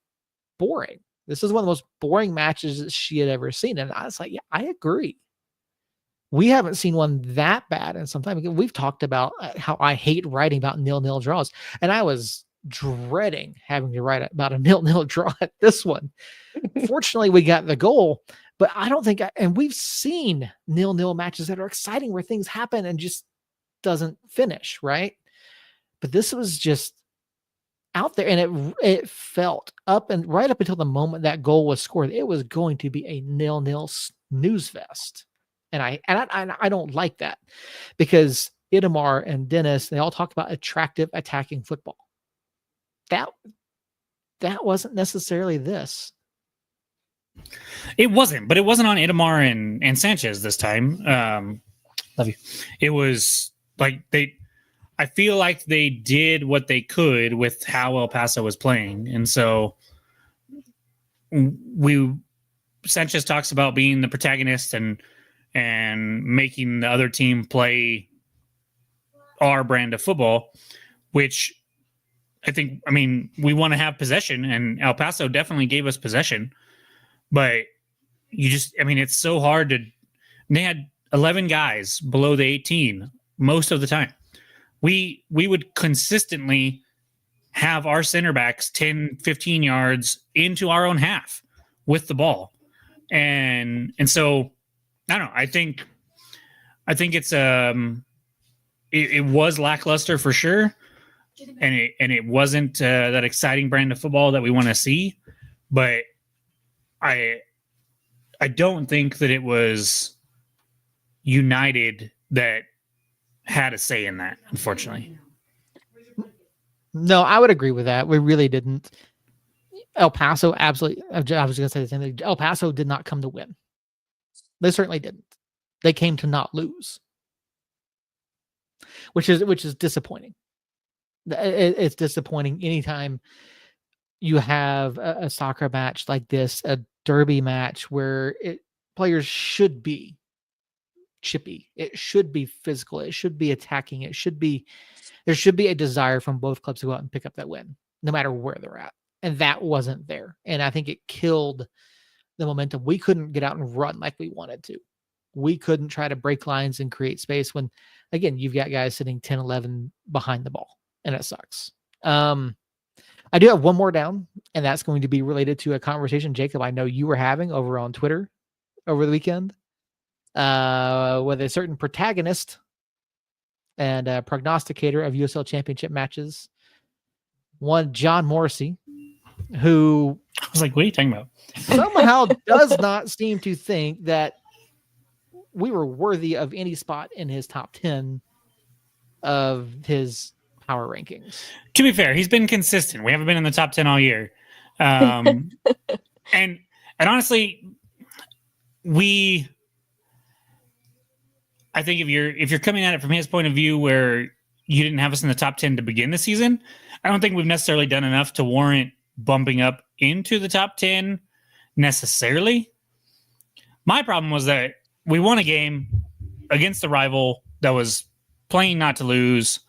boring. This is one of the most boring matches that she had ever seen. And I was like, yeah, I agree. We haven't seen one that bad in some time. We've talked about how I hate writing about 0-0 draws, and I was dreading having to write about a 0-0 draw at this one. Fortunately, we got the goal, but I don't think, and we've seen 0-0 matches that are exciting where things happen and just doesn't finish, right? But this was just out there, and it felt right up until the moment that goal was scored, it was going to be a 0-0 snooze fest. And I don't like that, because Itamar and Dennis, they all talk about attractive attacking football. That wasn't necessarily this. It wasn't, but it wasn't on Itamar and Sanchez this time. Love you. It was like I feel like they did what they could with how El Paso was playing. And so Sanchez talks about being the protagonist and making the other team play our brand of football, which we want to have possession, and El Paso definitely gave us possession, but it's so hard they had 11 guys below the 18 most of the time. We would consistently have our center backs 10, 15 yards into our own half with the ball. And so I don't know. I think it's it was lackluster for sure, and it wasn't that exciting brand of football that we want to see. But I don't think that it was United that had a say in that, unfortunately. No, I would agree with that. We really didn't. El Paso absolutely. I was going to say the same thing. El Paso did not come to win. They certainly didn't. They came to not lose, which is disappointing. It's disappointing anytime you have a soccer match like this, a derby match where players should be chippy. It should be physical. It should be attacking. There should be a desire from both clubs to go out and pick up that win, no matter where they're at. And that wasn't there. And I think it killed the momentum. We couldn't get out and run like we wanted to. We couldn't try to break lines and create space when, again, you've got guys sitting 10, 11 behind the ball, and it sucks. I do have one more down, and that's going to be related to a conversation, Jacob, I know you were having over on Twitter over the weekend with a certain protagonist and a prognosticator of USL Championship matches, one John Morrissey, who I was like, what are you talking about? Somehow does not seem to think that we were worthy of any spot in his top 10 of his power rankings. To be fair, he's been consistent. We haven't been in the top 10 all year. And honestly, I think if you're coming at it from his point of view where you didn't have us in the top 10 to begin the season, I don't think we've necessarily done enough to warrant bumping up into the top 10 necessarily. My problem was that we won a game against the rival that was playing not to lose,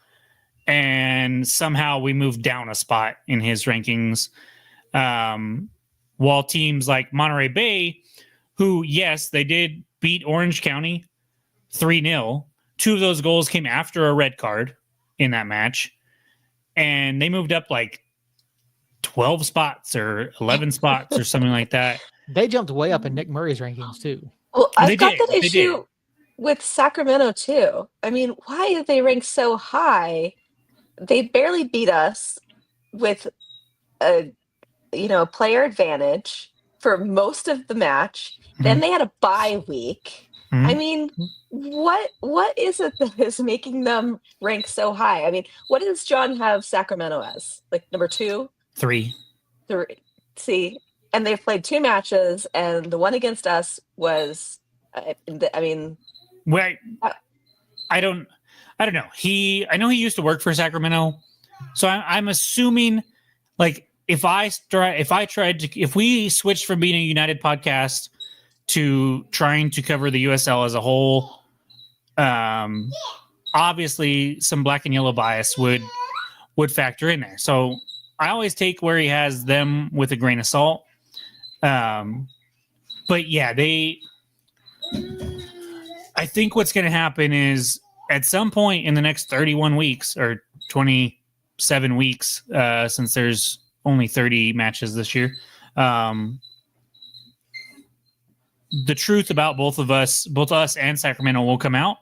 and somehow we moved down a spot in his rankings. While teams like Monterey Bay, who, yes, they did beat Orange County 3-0. 2 of those goals came after a red card in that match, and they moved up like 12 spots or 11 spots or something like that. They jumped way up in Nick Murray's rankings too. Well, I've got that issue with Sacramento too. I mean, why do they rank so high? They barely beat us with a player advantage for most of the match. Mm-hmm. Then they had a bye week. Mm-hmm. I mean, what is it that is making them rank so high? I mean, what does John have Sacramento as? Like number 2? 3. See, and they've played 2 matches, and the one against us was, I mean, well, I don't know. I know he used to work for Sacramento, so I'm assuming, like, if we switched from being a United podcast to trying to cover the USL as a whole, obviously some black and yellow bias would factor in there. So I always take where he has them with a grain of salt. But yeah, I think what's going to happen is at some point in the next 31 weeks or 27 weeks, since there's only 30 matches this year, the truth about both us and Sacramento will come out.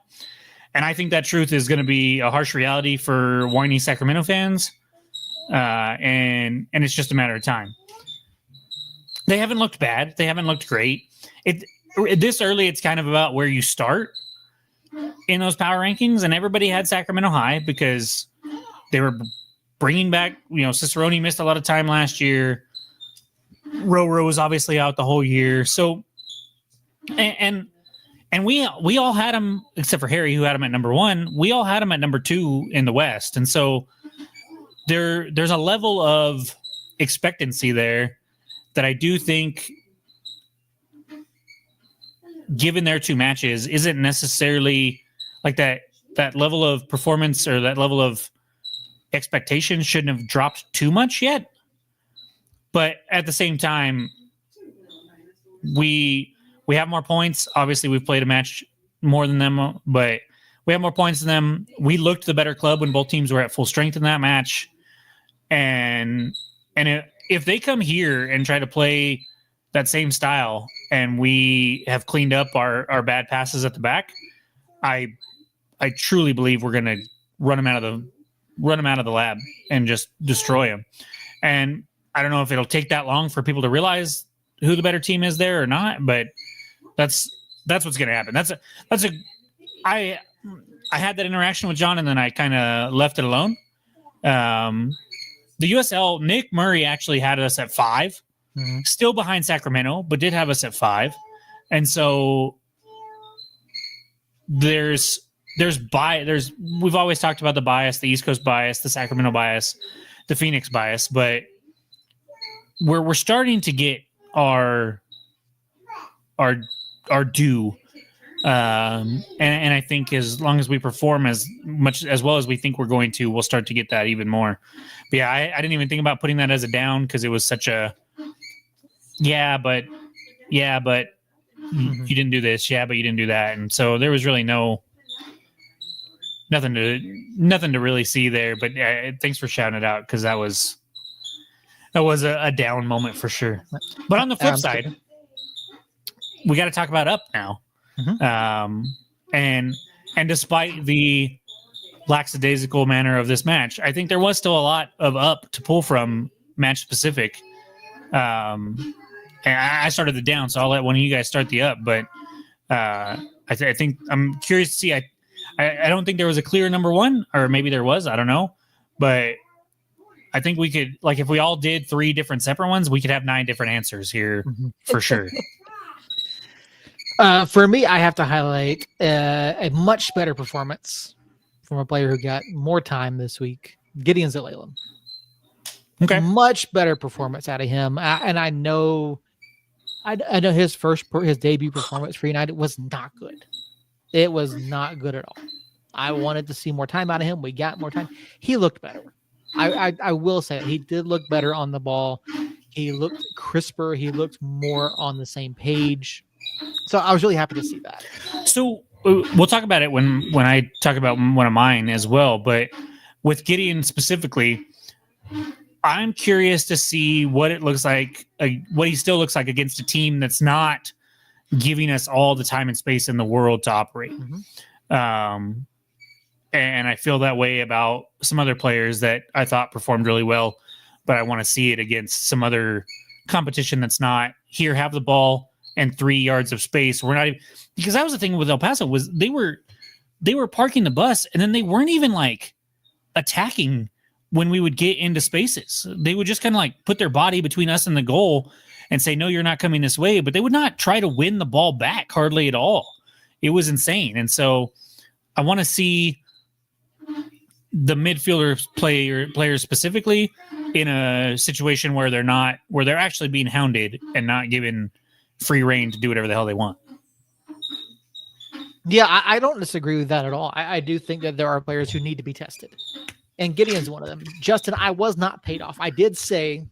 And I think that truth is going to be a harsh reality for whiny Sacramento fans. And it's just a matter of time. They haven't looked bad. They haven't looked great. This early, it's kind of about where you start in those power rankings. And everybody had Sacramento high because they were bringing back, Cicerone missed a lot of time last year. Roro was obviously out the whole year. So, and we all had him, except for Harry, who had him at number 1. We all had him at number 2 in the West. And so there's a level of expectancy there that I do think, given their 2 matches, isn't necessarily like that level of performance or that level of expectation shouldn't have dropped too much yet. But at the same time, we have more points. Obviously, we've played a match more than them, but we have more points than them. We looked the better club when both teams were at full strength in that match. And if they come here and try to play that same style and we have cleaned up our bad passes at the back, I truly believe we're going to run them out of the lab and just destroy them. And I don't know if it'll take that long for people to realize who the better team is there or not, but that's what's going to happen. I had that interaction with John, and then I kind of left it alone. The USL, Nick Murray actually had us at 5, still behind Sacramento, but did have us at 5. And so we've always talked about the bias, the East Coast bias, the Sacramento bias, the Phoenix bias, but we're starting to get our due. And I think as long as we perform as well as we think we're going to, we'll start to get that even more. But yeah, I didn't even think about putting that as a down because it was such a but you didn't do this, but you didn't do that, and so there was really nothing to really see there. But thanks for shouting it out because that was a down moment for sure. But on the flip side, we got to talk about up now. And despite the lackadaisical manner of this match, I think there was still a lot of up to pull from match specific. And I started the down, so I'll let one of you guys start the up. But I think I'm curious to see. I don't think there was a clear number 1, or maybe there was. I don't know. but I think we could, like, if we all did 3 different separate ones, we could have 9 different answers here for sure. For me, I have to highlight a much better performance from a player who got more time this week, Gideon Zelalem. Okay. Much better performance out of him. And I know his debut performance for United was not good. It was not good at all. I wanted to see more time out of him. We got more time. He looked better. I will say it. He did look better on the ball. He looked crisper. He looked more on the same page. So I was really happy to see that. So we'll talk about it when I talk about one of mine as well. But with Gideon specifically, I'm curious to see what it looks like, what he still looks like against a team that's not giving us all the time and space in the world to operate. And I feel that way about some other players that I thought performed really well, but I want to see it against some other competition that's not here, have the ball and 3 yards of space. We're not even, because that was the thing with El Paso was they were parking the bus and then they weren't even like attacking when we would get into spaces. They would just kind of like put their body between us and the goal and say, no, you're not coming this way. But they would not try to win the ball back hardly at all. It was insane. And so I want to see the midfielder players specifically in a situation where they're actually being hounded and not given free reign to do whatever the hell they want. Yeah, I don't disagree with that at all. I do think that there are players who need to be tested. And Gideon's one of them. Justin, I was not paid off. I did say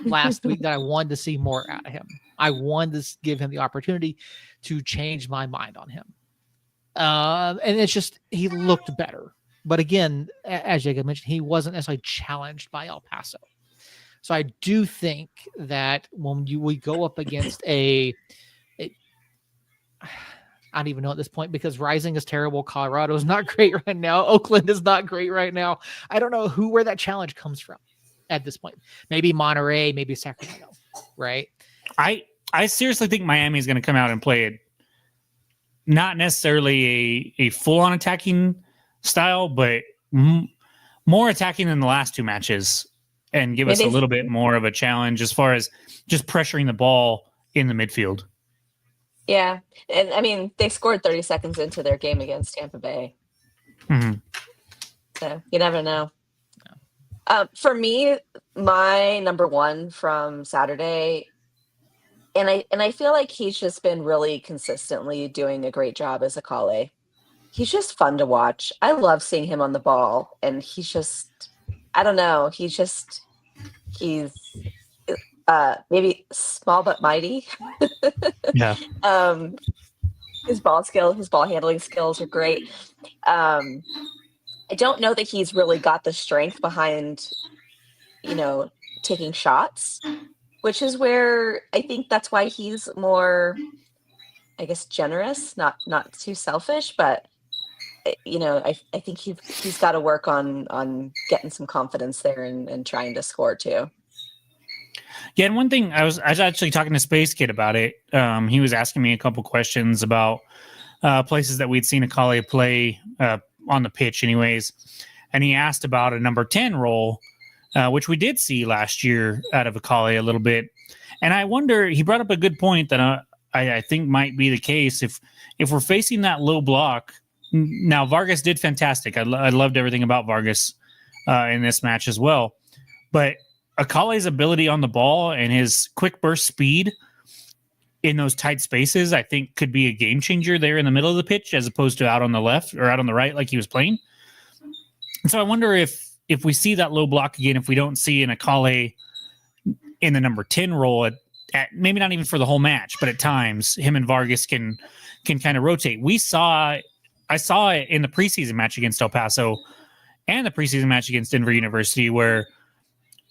last week that I wanted to see more out of him. I wanted to give him the opportunity to change my mind on him. And it's just, he looked better. But again, as Jacob mentioned, he wasn't necessarily challenged by El Paso. So I do think that when we go up against I don't even know at this point, because Rising is terrible. Colorado is not great right now. Oakland is not great right now. I don't know where that challenge comes from at this point. Maybe Monterey, maybe Sacramento, right? I seriously think Miami is going to come out and play it, not necessarily a full-on attacking style, but more attacking than the last 2 matches and give us a little bit more of a challenge as far as just pressuring the ball in the midfield. Yeah. And I mean, they scored 30 seconds into their game against Tampa Bay. So you never know. For me, my number one from Saturday, and I feel like he's just been really consistently doing a great job as a Kale. He's just fun to watch. I love seeing him on the ball, and he's just, I don't know, he's maybe small but mighty. Yeah. His ball handling skills are great. I don't know that he's really got the strength behind, taking shots, which is where I think that's why he's more, I guess, generous, not too selfish, but I think he's got to work on getting some confidence there and trying to score too. Yeah, and one thing I was actually talking to Space Kid about it. He was asking me a couple questions about places that we'd seen Akale play on the pitch, anyways. And he asked about a number 10 role, which we did see last year out of Akale a little bit. And I wonder, he brought up a good point that I think might be the case if we're facing that low block. Now Vargas did fantastic. I loved everything about Vargas in this match as well, but Akale's ability on the ball and his quick burst speed in those tight spaces, I think could be a game changer there in the middle of the pitch, as opposed to out on the left or out on the right, like he was playing. And so I wonder if we see that low block again, if we don't see an Akale in the number 10 role at maybe not even for the whole match, but at times him and Vargas can kind of rotate. I saw it in the preseason match against El Paso and the preseason match against Denver University, where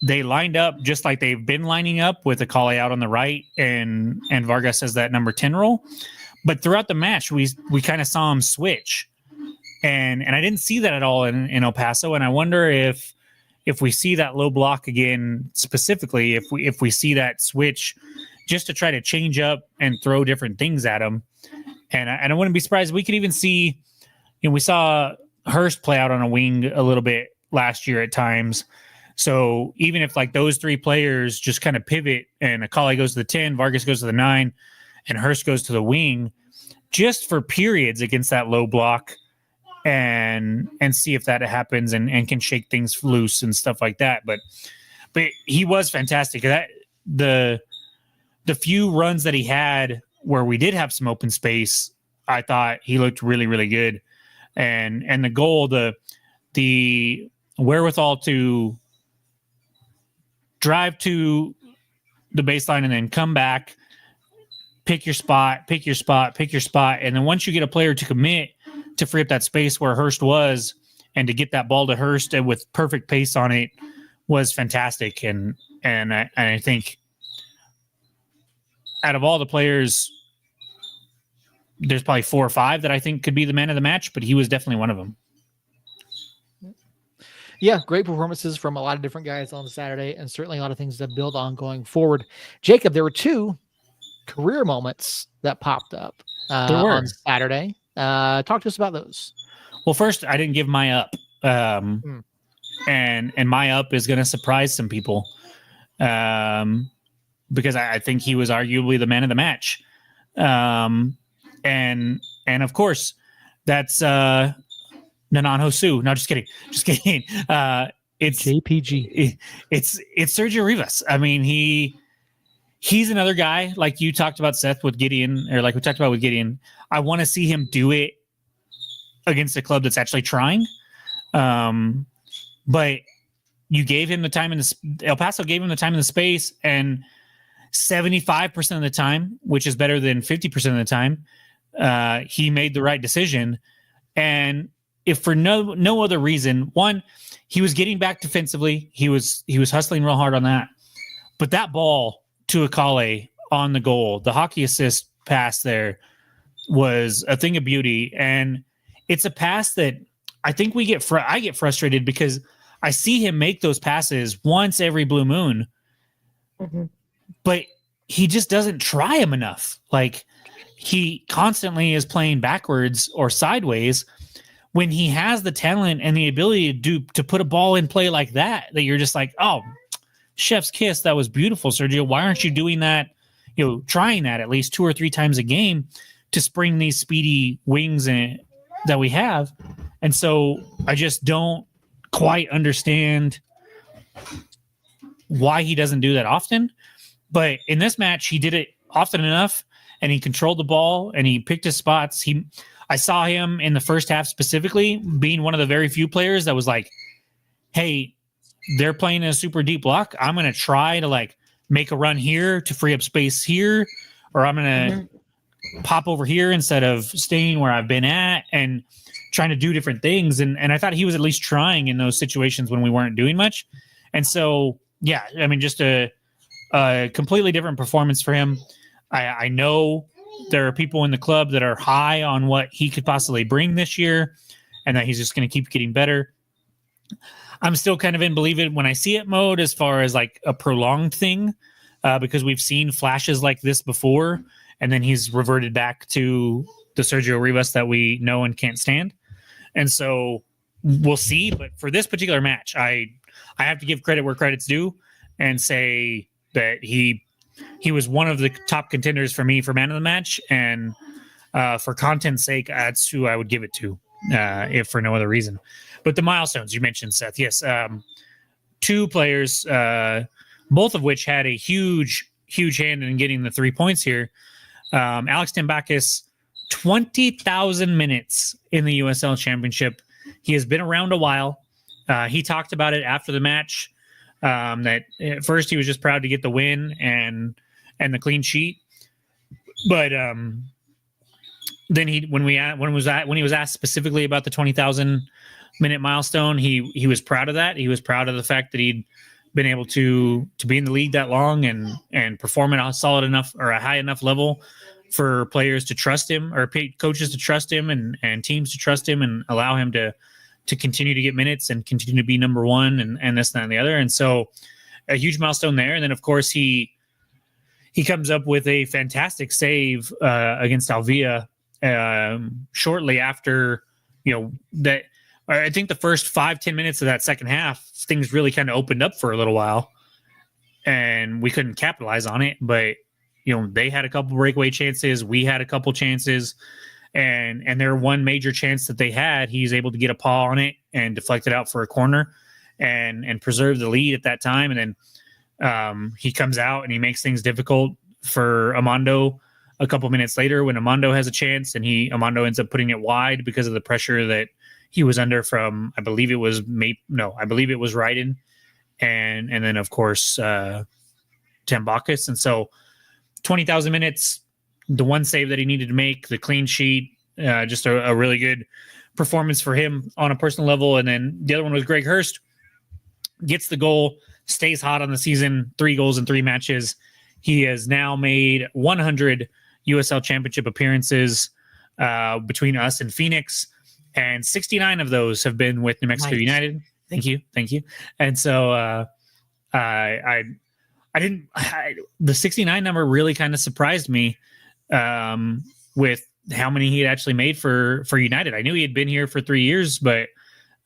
they lined up just like they've been lining up, with Akale out on the right and Vargas as that number 10 role. But throughout the match, we kind of saw him switch. And I didn't see that at all in El Paso. And I wonder if we see that low block again, specifically, if we see that switch just to try to change up and throw different things at him. And I wouldn't be surprised. We could even see, we saw Hurst play out on a wing a little bit last year at times. So even if like those three players just kind of pivot and Akali goes to the 10, Vargas goes to the 9, and Hurst goes to the wing, just for periods against that low block, and see if that happens and can shake things loose and stuff like that. But he was fantastic. That the few runs that he had where we did have some open space, I thought he looked really, really good. And the goal, the wherewithal to drive to the baseline and then come back, pick your spot. And then once you get a player to commit to free up that space where Hurst was, and to get that ball to Hurst and with perfect pace on it, was fantastic. And I think out of all the players, there's probably 4 or 5 that I think could be the man of the match, but he was definitely one of them. Yeah, great performances from a lot of different guys on Saturday, and certainly a lot of things to build on going forward. Jacob, there were 2 career moments that popped up on Saturday. Talk to us about those. Well, first, I didn't give my up. And my up is going to surprise some people, because I think he was arguably the man of the match. And of course, that's Nanan Hosu. No, just kidding. It's JPG. It's Sergio Rivas. I mean, he's another guy like you talked about, Seth, with Gideon, or like we talked about with Gideon. I want to see him do it against a club that's actually trying. But you gave him the time in El Paso gave him the time and the space, and 75% of the time, which is better than 50% of the time, he made the right decision. And if for no other reason, one, he was getting back defensively. He was hustling real hard on that. But that ball to Akale on the goal, the hockey assist pass there, was a thing of beauty. And it's a pass that I think I get frustrated because I see him make those passes once every blue moon, but he just doesn't try them enough. Like, he constantly is playing backwards or sideways when he has the talent and the ability to put a ball in play like that you're just like, oh, chef's kiss. That was beautiful, Sergio. Why aren't you doing that? Trying that at least 2 or 3 times a game to spring these speedy wings that we have. And so I just don't quite understand why he doesn't do that often. But in this match, he did it often enough, and he controlled the ball and he picked his spots. I saw him in the first half specifically being one of the very few players that was like, hey, they're playing a super deep block. I'm going to try to like make a run here to free up space here, or I'm going to pop over here instead of staying where I've been at, and trying to do different things. And I thought he was at least trying in those situations when we weren't doing much. And so, yeah, I mean, just a completely different performance for him. I know there are people in the club that are high on what he could possibly bring this year, and that he's just going to keep getting better. I'm still kind of in believe it when I see it mode as far as like a prolonged thing, because we've seen flashes like this before, and then he's reverted back to the Sergio Rivas that we know and can't stand. And so we'll see. But for this particular match, I have to give credit where credit's due and say that he was one of the top contenders for me for man of the match. And for content's sake, that's who I would give it to, if for no other reason. But the milestones you mentioned, Seth, yes, 2 players, both of which had a huge hand in getting the 3 points here. Alex Tambakis, 20,000 minutes in the USL Championship. He has been around a while. He talked about it after the match, that at first he was just proud to get the win and the clean sheet. But then when he was asked specifically about the 20,000 minute milestone, he was proud of that. He was proud of the fact that he'd been able to be in the league that long and perform at a solid enough or a high enough level for players to trust him, or coaches to trust him, and teams to trust him and allow him to continue to get minutes and continue to be number one and this, that, and the other. And so a huge milestone there. And then of course he comes up with a fantastic save against Alvia shortly after, that I think the first 5-10 minutes of that second half, things really kind of opened up for a little while, and we couldn't capitalize on it. But they had a couple breakaway chances, we had a couple chances, and their one major chance that they had, he's able to get a paw on it and deflect it out for a corner, and preserve the lead at that time. And then he comes out and he makes things difficult for Armando a couple minutes later when Armando has a chance, and Armando ends up putting it wide because of the pressure that he was under from, I believe it was Ryden, and then of course Tambakis. And so 20,000 minutes, the one save that he needed to make, the clean sheet, just a really good performance for him on a personal level. And then the other one was Greg Hurst, gets the goal, stays hot on the season, 3 goals in 3 matches. He has now made 100 USL Championship appearances between us and Phoenix, and 69 of those have been with New Mexico United. Thank you. And so the 69 number really kind of surprised me with how many he had actually made for United. I knew he had been here for 3 years, but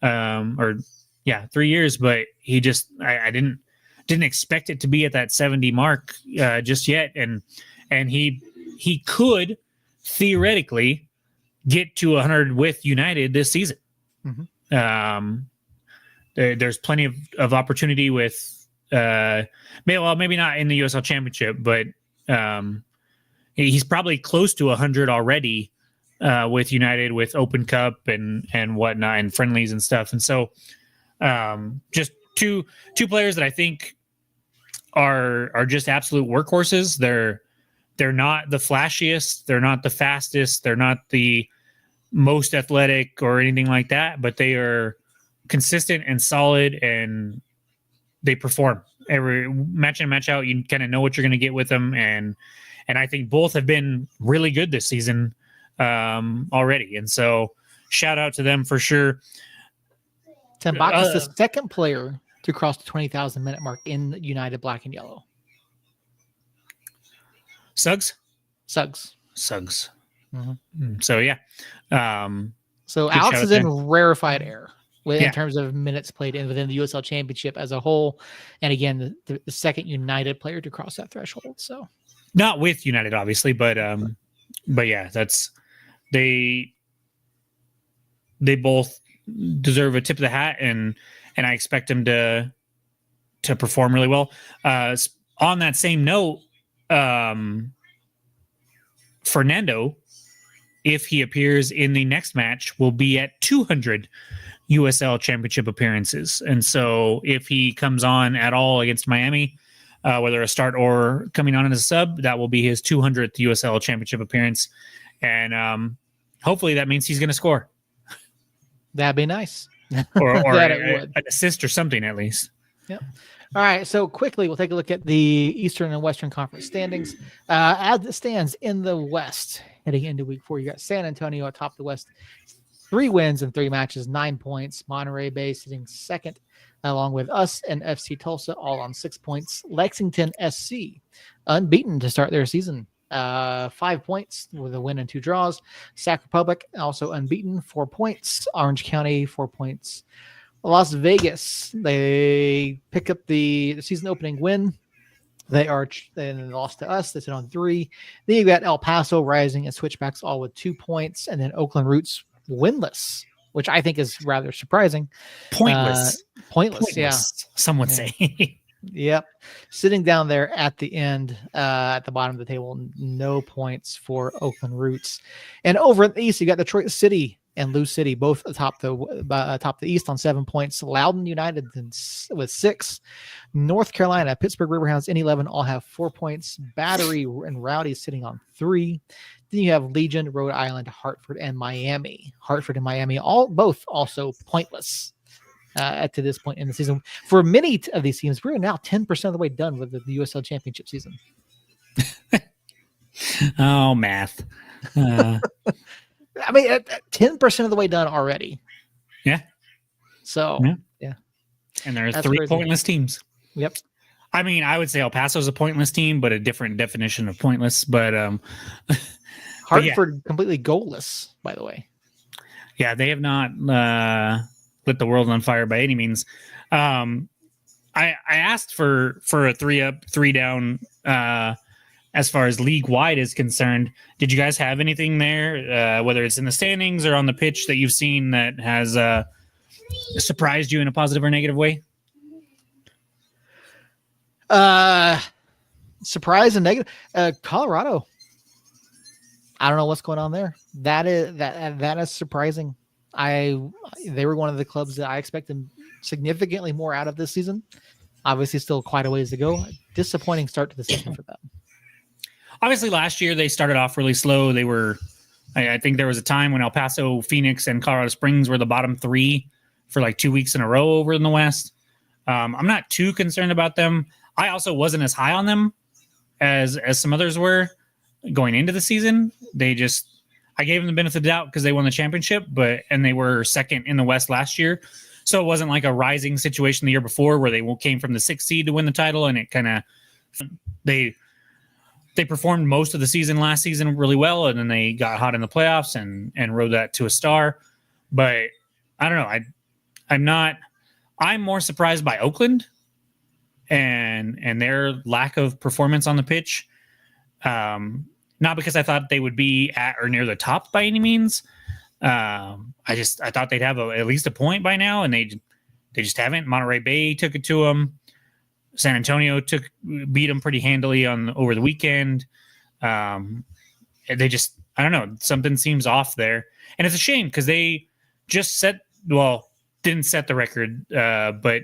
3 years, but he just I didn't expect it to be at that 70 mark just yet, and he could theoretically get to 100 with United this season. Mm-hmm. There's plenty of opportunity with maybe not in the USL Championship, but he's probably close to 100 already with United, with Open Cup and whatnot, and friendlies and stuff. And so just two players that I think are just absolute workhorses. They're not the flashiest, they're not the fastest, they're not the most athletic or anything like that, but they are consistent and solid, and they perform every match in, match out. You kind of know what you're going to get with them, and I think both have been really good this season already. And so shout out to them for sure. Tambakis is the second player to cross the 20,000 minute mark in United Black and Yellow. Suggs. Mm-hmm. So yeah. So Alex is in rarefied air in terms of minutes played within the USL Championship as a whole, and again, the second United player to cross that threshold. So not with United, obviously, but yeah, that's they both deserve a tip of the hat, and I expect them to perform really well. On that same note, Fernando, if he appears in the next match, will be at 200 USL Championship appearances. And so if he comes on at all against Miami, whether a start or coming on as a sub, that will be his 200th USL Championship appearance. And hopefully that means he's going to score. That'd be nice. or an assist or something at least. Yep. All right, so quickly we'll take a look at the Eastern and Western Conference standings. As it stands in the West, heading into week 4, you got San Antonio atop the West, 3 wins in 3 matches, 9 points. Monterey Bay sitting second, along with us and FC Tulsa, all on 6 points. Lexington SC, unbeaten to start their season, 5 points with a win and 2 draws. Sac Republic, also unbeaten, 4 points. Orange County, 4 points. Las Vegas, they pick up the season opening win. They lost to us. They sit on 3. Then you got El Paso Rising and Switchbacks all with 2 points, and then Oakland Roots winless, which I think is rather surprising. Pointless. Yeah. Some would say. Yep. Sitting down there at the end, at the bottom of the table, no points for Oakland Roots. And over in the East, you got Detroit City and Lou City, both atop the East on 7 points. Loudoun United with 6. North Carolina, Pittsburgh Riverhounds, N11 all have 4 points. Battery and Rowdy sitting on 3. Then you have Legion, Rhode Island, Hartford, and Miami. Hartford and Miami, both also pointless to this point in the season. For many of these teams, we're now 10% of the way done with the USL Championship season. Oh, math. I mean, 10% of the way done already. Yeah. So, yeah. And there are 3 pointless teams. Yep. I mean, I would say El Paso is a pointless team, but a different definition of pointless. But Hartford completely goalless, by the way. Yeah, they have not lit the world on fire by any means. I asked for a 3-up, 3-down as far as league wide is concerned. Did you guys have anything there, whether it's in the standings or on the pitch, that you've seen that has surprised you in a positive or negative way? Surprise and negative. Colorado. I don't know what's going on there. That is surprising. They were one of the clubs that I expected significantly more out of this season. Obviously, still quite a ways to go. Disappointing start to the season for them. Obviously, last year they started off really slow. They were, I think there was a time when El Paso, Phoenix, and Colorado Springs were the bottom 3 for like 2 weeks in a row over in the West. I'm not too concerned about them. I also wasn't as high on them as some others were going into the season. I gave them the benefit of the doubt because they won the championship, and they were second in the West last year. So it wasn't like a rising situation the year before where they came from the 6th seed to win the title, and it kind of they performed most of the season last season really well, and then they got hot in the playoffs and rode that to a star. But I don't know. I'm more surprised by Oakland and their lack of performance on the pitch. Not because I thought they would be at or near the top by any means. I thought they'd have at least a point by now, and they just haven't. Monterey Bay took it to them. San Antonio beat them pretty handily over the weekend. I don't know. Something seems off there, and it's a shame because they just didn't set the record, but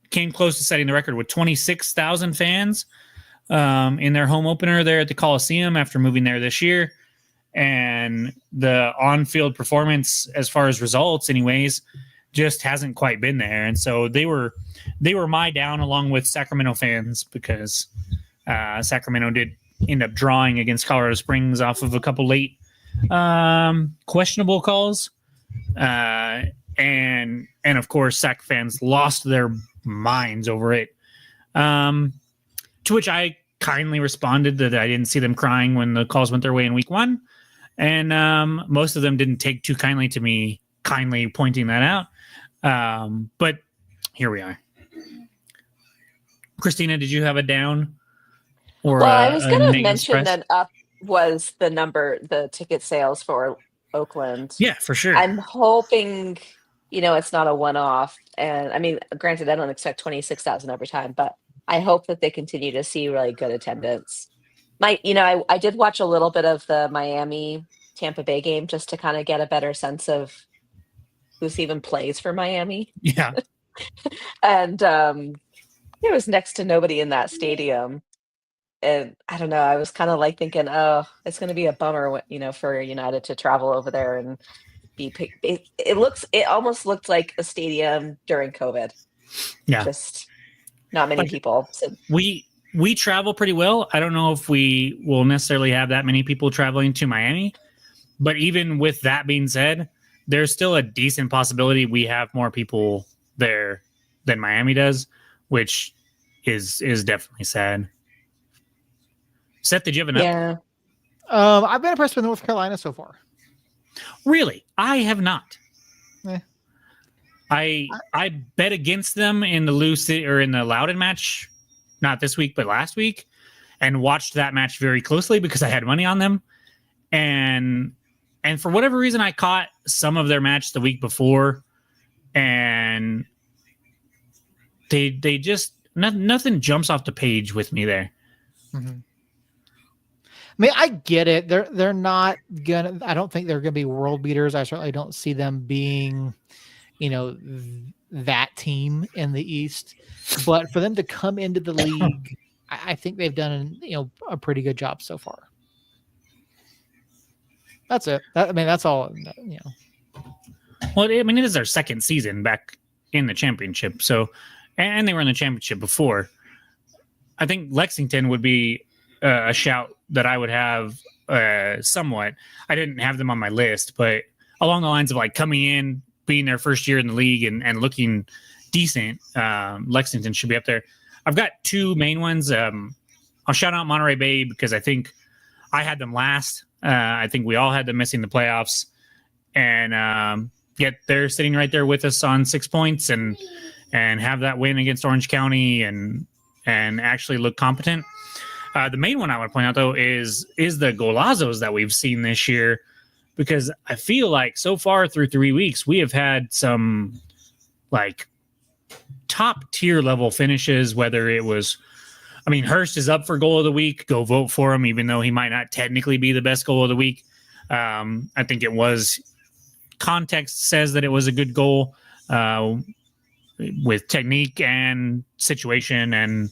came close to setting the record with 26,000 fans in their home opener there at the Coliseum after moving there this year. And the on-field performance, as far as results anyways, just hasn't quite been there. And so they were my down along with Sacramento fans because Sacramento did end up drawing against Colorado Springs off of a couple late questionable calls. And of course, Sac fans lost their minds over it. To which I kindly responded that I didn't see them crying when the calls went their way in week 1. And most of them didn't take too kindly to me kindly pointing that out. But here we are. Christina, did you have a down? Well, I was going to mention that up was the ticket sales for Oakland. Yeah, for sure. I'm hoping, it's not a one-off. And I mean, granted, I don't expect 26,000 every time, but I hope that they continue to see really good attendance. I did watch a little bit of the Miami Tampa Bay game just to kind of get a better sense of who's even plays for Miami. Yeah. And there was next to nobody in that stadium. And I don't know, I was kind of like thinking, oh, it's going to be a bummer, for United to travel over there and be picked. It almost looked like a stadium during COVID. Yeah. Just not many people. So we travel pretty well. I don't know if we will necessarily have that many people traveling to Miami, but even with that being said, there's still a decent possibility we have more people there than Miami does, which is definitely sad. Seth, did you have an Yeah. I've been impressed with North Carolina so far. Really? I have not. Eh. I bet against them in the Loudoun match, not this week, but last week, and watched that match very closely because I had money on them. And for whatever reason, I caught some of their match the week before, and they just nothing jumps off the page with me there. Mm-hmm. I mean, I get it. They're not gonna. I don't think they're gonna be world beaters. I certainly don't see them being, that team in the East. But for them to come into the league, I think they've done a pretty good job so far. That's it. That's all. Well, I mean, it is their second season back in the championship. So, and they were in the championship before. I think Lexington would be a shout that I would have somewhat. I didn't have them on my list, but along the lines of like coming in, being their first year in the league and looking decent, Lexington should be up there. I've got two main ones. I'll shout out Monterey Bay because I think I had them last. I think we all had them missing the playoffs. and yet they're sitting right there with us on 6 points and have that win against Orange County and actually look competent. The main one I want to point out though is the golazos that we've seen this year, because I feel like so far through 3 weeks we have had some like top tier level finishes. Whether it was, I mean, Hurst is up for goal of the week. Go vote for him, even though he might not technically be the best goal of the week. I think it was, context says that it was a good goal with technique and situation and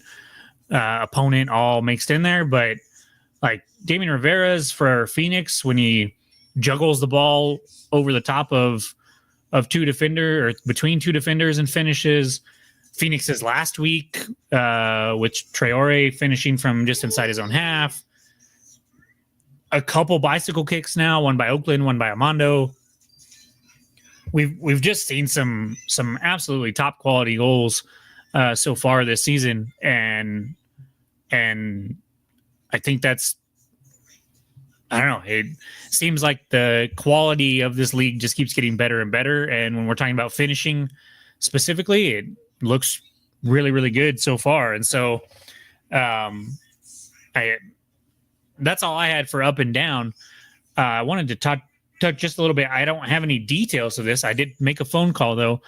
opponent all mixed in there. But like Damian Rivera's for Phoenix, when he juggles the ball over the top of two defender or between two defenders and finishes. Phoenix's last week, with Traore finishing from just inside his own half. A couple bicycle kicks now, one by Oakland, one by Armando. We've just seen some absolutely top quality goals so far this season, and I think that's, I don't know, it seems like the quality of this league just keeps getting better and better. And when we're talking about finishing specifically, it looks really, really good so far. And so that's all I had for up and down. I wanted to touch just a little bit. I don't have any details of this. I did make a phone call though,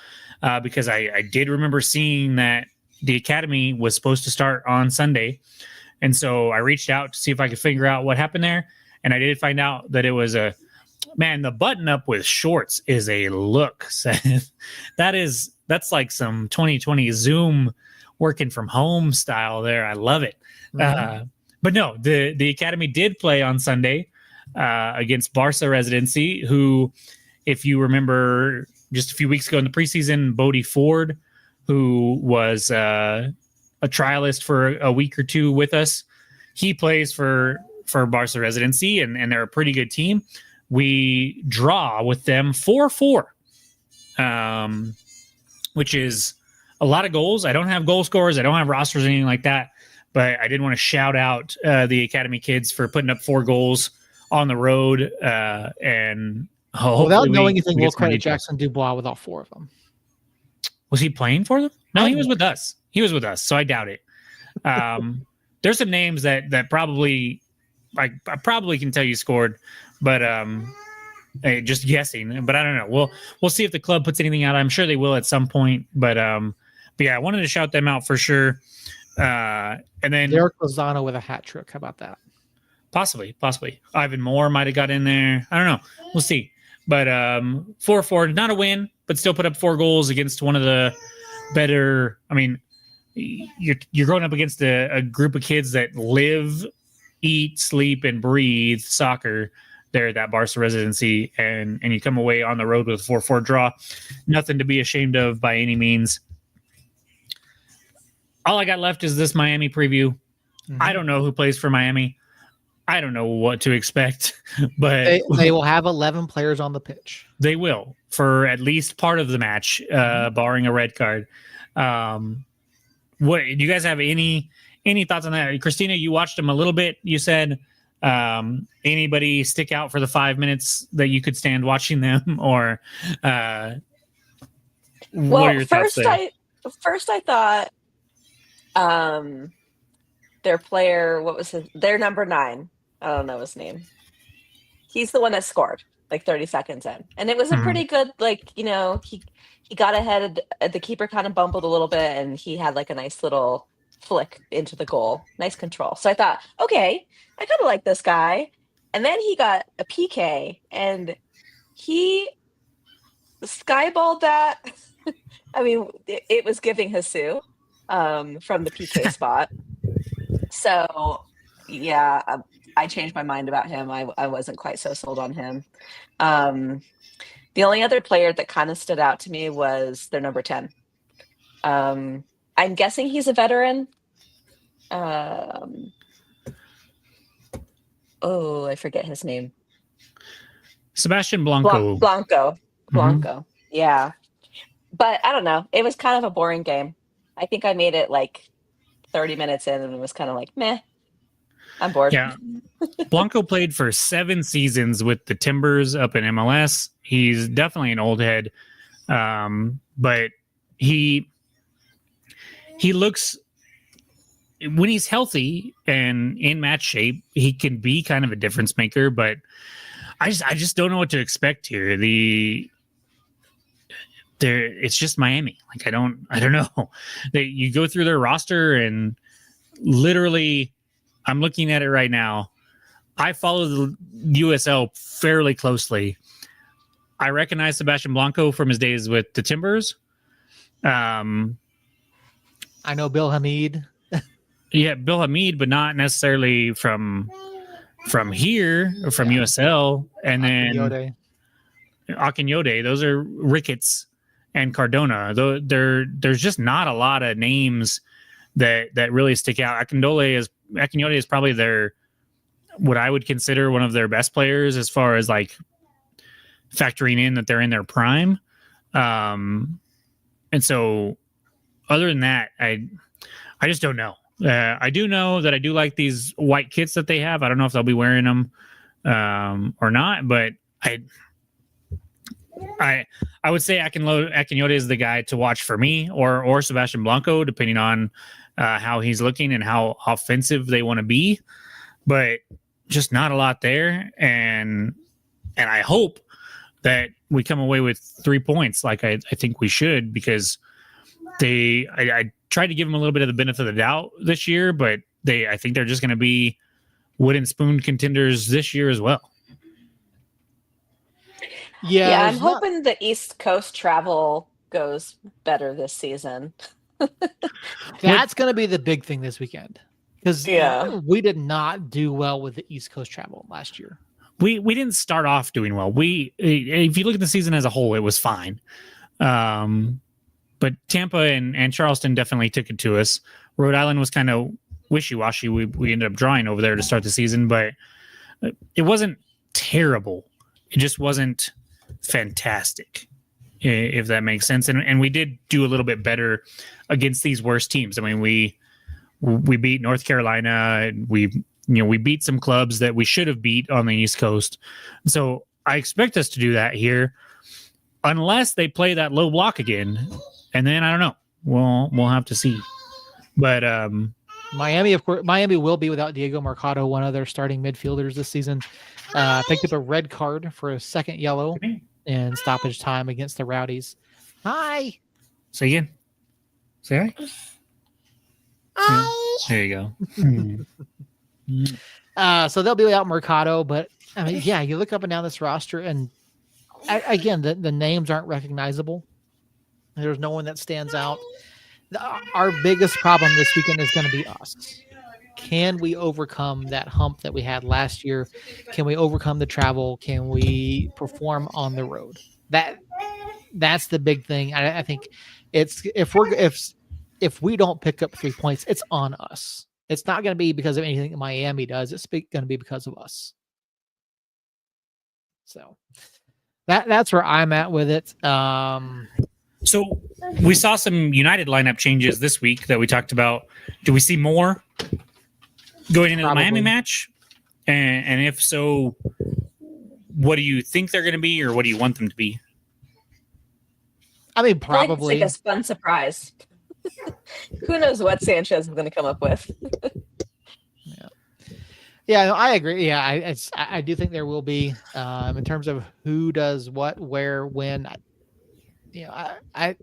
because I did remember seeing that the academy was supposed to start on Sunday. And so I reached out to see if I could figure out what happened there. And I did find out that it was the button up with shorts is a look. That's like some 2020 Zoom working from home style there. I love it. Mm-hmm. But no, the academy did play on Sunday against Barca Residency, who, if you remember just a few weeks ago in the preseason, Bodie Ford, who was a trialist for a week or two with us, he plays for Barca Residency, and they're a pretty good team. We draw with them 4-4, which is a lot of goals. I don't have goal scorers. I don't have rosters or anything like that, but I did want to shout out the Academy kids for putting up 4 goals on the road. And without knowing anything, we'll credit Jackson Dubois with all 4 of them. Was he playing for them? No, he was with us. So I doubt it. There's some names that probably I probably can tell you scored, but just guessing. But I don't know. We'll see if the club puts anything out. I'm sure they will at some point. But yeah, I wanted to shout them out for sure. And then Derek Lozano with a hat trick. How about that? Possibly. Ivan Moore might have got in there. I don't know. We'll see. But 4-4, not a win, but still put up 4 goals against one of the better. I mean, you're going up against a group of kids that live, eat, sleep, and breathe soccer there at that Barca Residency, and you come away on the road with a 4-4 draw. Nothing to be ashamed of by any means. All I got left is this Miami preview. Mm-hmm. I don't know who plays for Miami. I don't know what to expect, but they will have 11 players on the pitch. They will for at least part of the match, barring a red card. What do you guys have any thoughts on that? Christina, you watched them a little bit. You said anybody stick out for the 5 minutes that you could stand watching them, or what are your thoughts there? First I thought their player, what was their number 9? I don't know his name. He's the one that scored like 30 seconds in. And it was a pretty good, he got ahead, the keeper kind of bumbled a little bit, and he had like a nice little flick into the goal. Nice control. So I thought, okay, I kind of like this guy. And then he got a PK, and he skyballed that. I mean, it was giving Jesus from the PK spot. So, yeah, I changed my mind about him. I wasn't quite so sold on him. The only other player that kind of stood out to me was their number 10. I'm guessing he's a veteran. I forget his name. Sebastian Blanco. Blanco. Yeah. But I don't know. It was kind of a boring game. I think I made it like 30 minutes in, and it was kind of like, meh. I'm bored. Yeah. Blanco played for 7 seasons with the Timbers up in MLS. He's definitely an old head. But he looks, when he's healthy and in match shape, he can be kind of a difference maker, but I just don't know what to expect here. It's just Miami. Like I don't know. You go through their roster and literally, I'm looking at it right now. I follow the USL fairly closely. I recognize Sebastian Blanco from his days with the Timbers. I know Bill Hamid. Yeah, Bill Hamid, but not necessarily from here or from USL. And then Akinyode. Those are Ricketts and Cardona. Though there's just not a lot of names that really stick out. Akinyode is probably what I would consider one of their best players as far as like factoring in that they're in their prime. And so other than that, I just don't know. I do know that I do like these white kits that they have. I don't know if they'll be wearing them or not, but I would say Akinyode is the guy to watch for me, or Sebastian Blanco, depending on how he's looking and how offensive they want to be. But just not a lot there, and I hope that we come away with 3 points, like I think we should, because I tried to give them a little bit of the benefit of the doubt this year, but I think they're just going to be wooden spoon contenders this year as well. Yeah, I'm hoping the East Coast travel goes better this season. That's going to be the big thing this weekend, because we did not do well with the East Coast travel last year. We didn't start off doing well. If you look at the season as a whole, it was fine. But Tampa and Charleston definitely took it to us. Rhode Island was kind of wishy-washy. We ended up drawing over there to start the season, but it wasn't terrible. It just wasn't fantastic, if that makes sense. And we did do a little bit better against these worst teams. I mean, we beat North Carolina. We beat some clubs that we should have beat on the East Coast. So I expect us to do that here, unless they play that low block again. And then I don't know. We'll have to see. But Miami, of course, will be without Diego Mercado, one of their starting midfielders this season. Picked up a red card for a second yellow in stoppage time against the Rowdies. Hi. Say again. Say hi. Hi. There you go. So they'll be without Mercado, but I mean, yeah, you look up and down this roster, and again, the names aren't recognizable. There's no one that stands out. Our biggest problem this weekend is going to be us. Can we overcome that hump that we had last year? Can we overcome the travel? Can we perform on the road? That's the big thing. I think it's if we don't pick up 3 points, it's on us. It's not going to be because of anything that Miami does. It's going to be because of us. So that's where I'm at with it. So we saw some United lineup changes this week that we talked about. Do we see more going into Probably. The Miami match? And if so, what do you think they're going to be, or what do you want them to be? I mean, probably. I think it's like a fun surprise. Who knows what Sanchez is going to come up with? Yeah, I agree. Yeah, I do think there will be in terms of who does what, where, when. I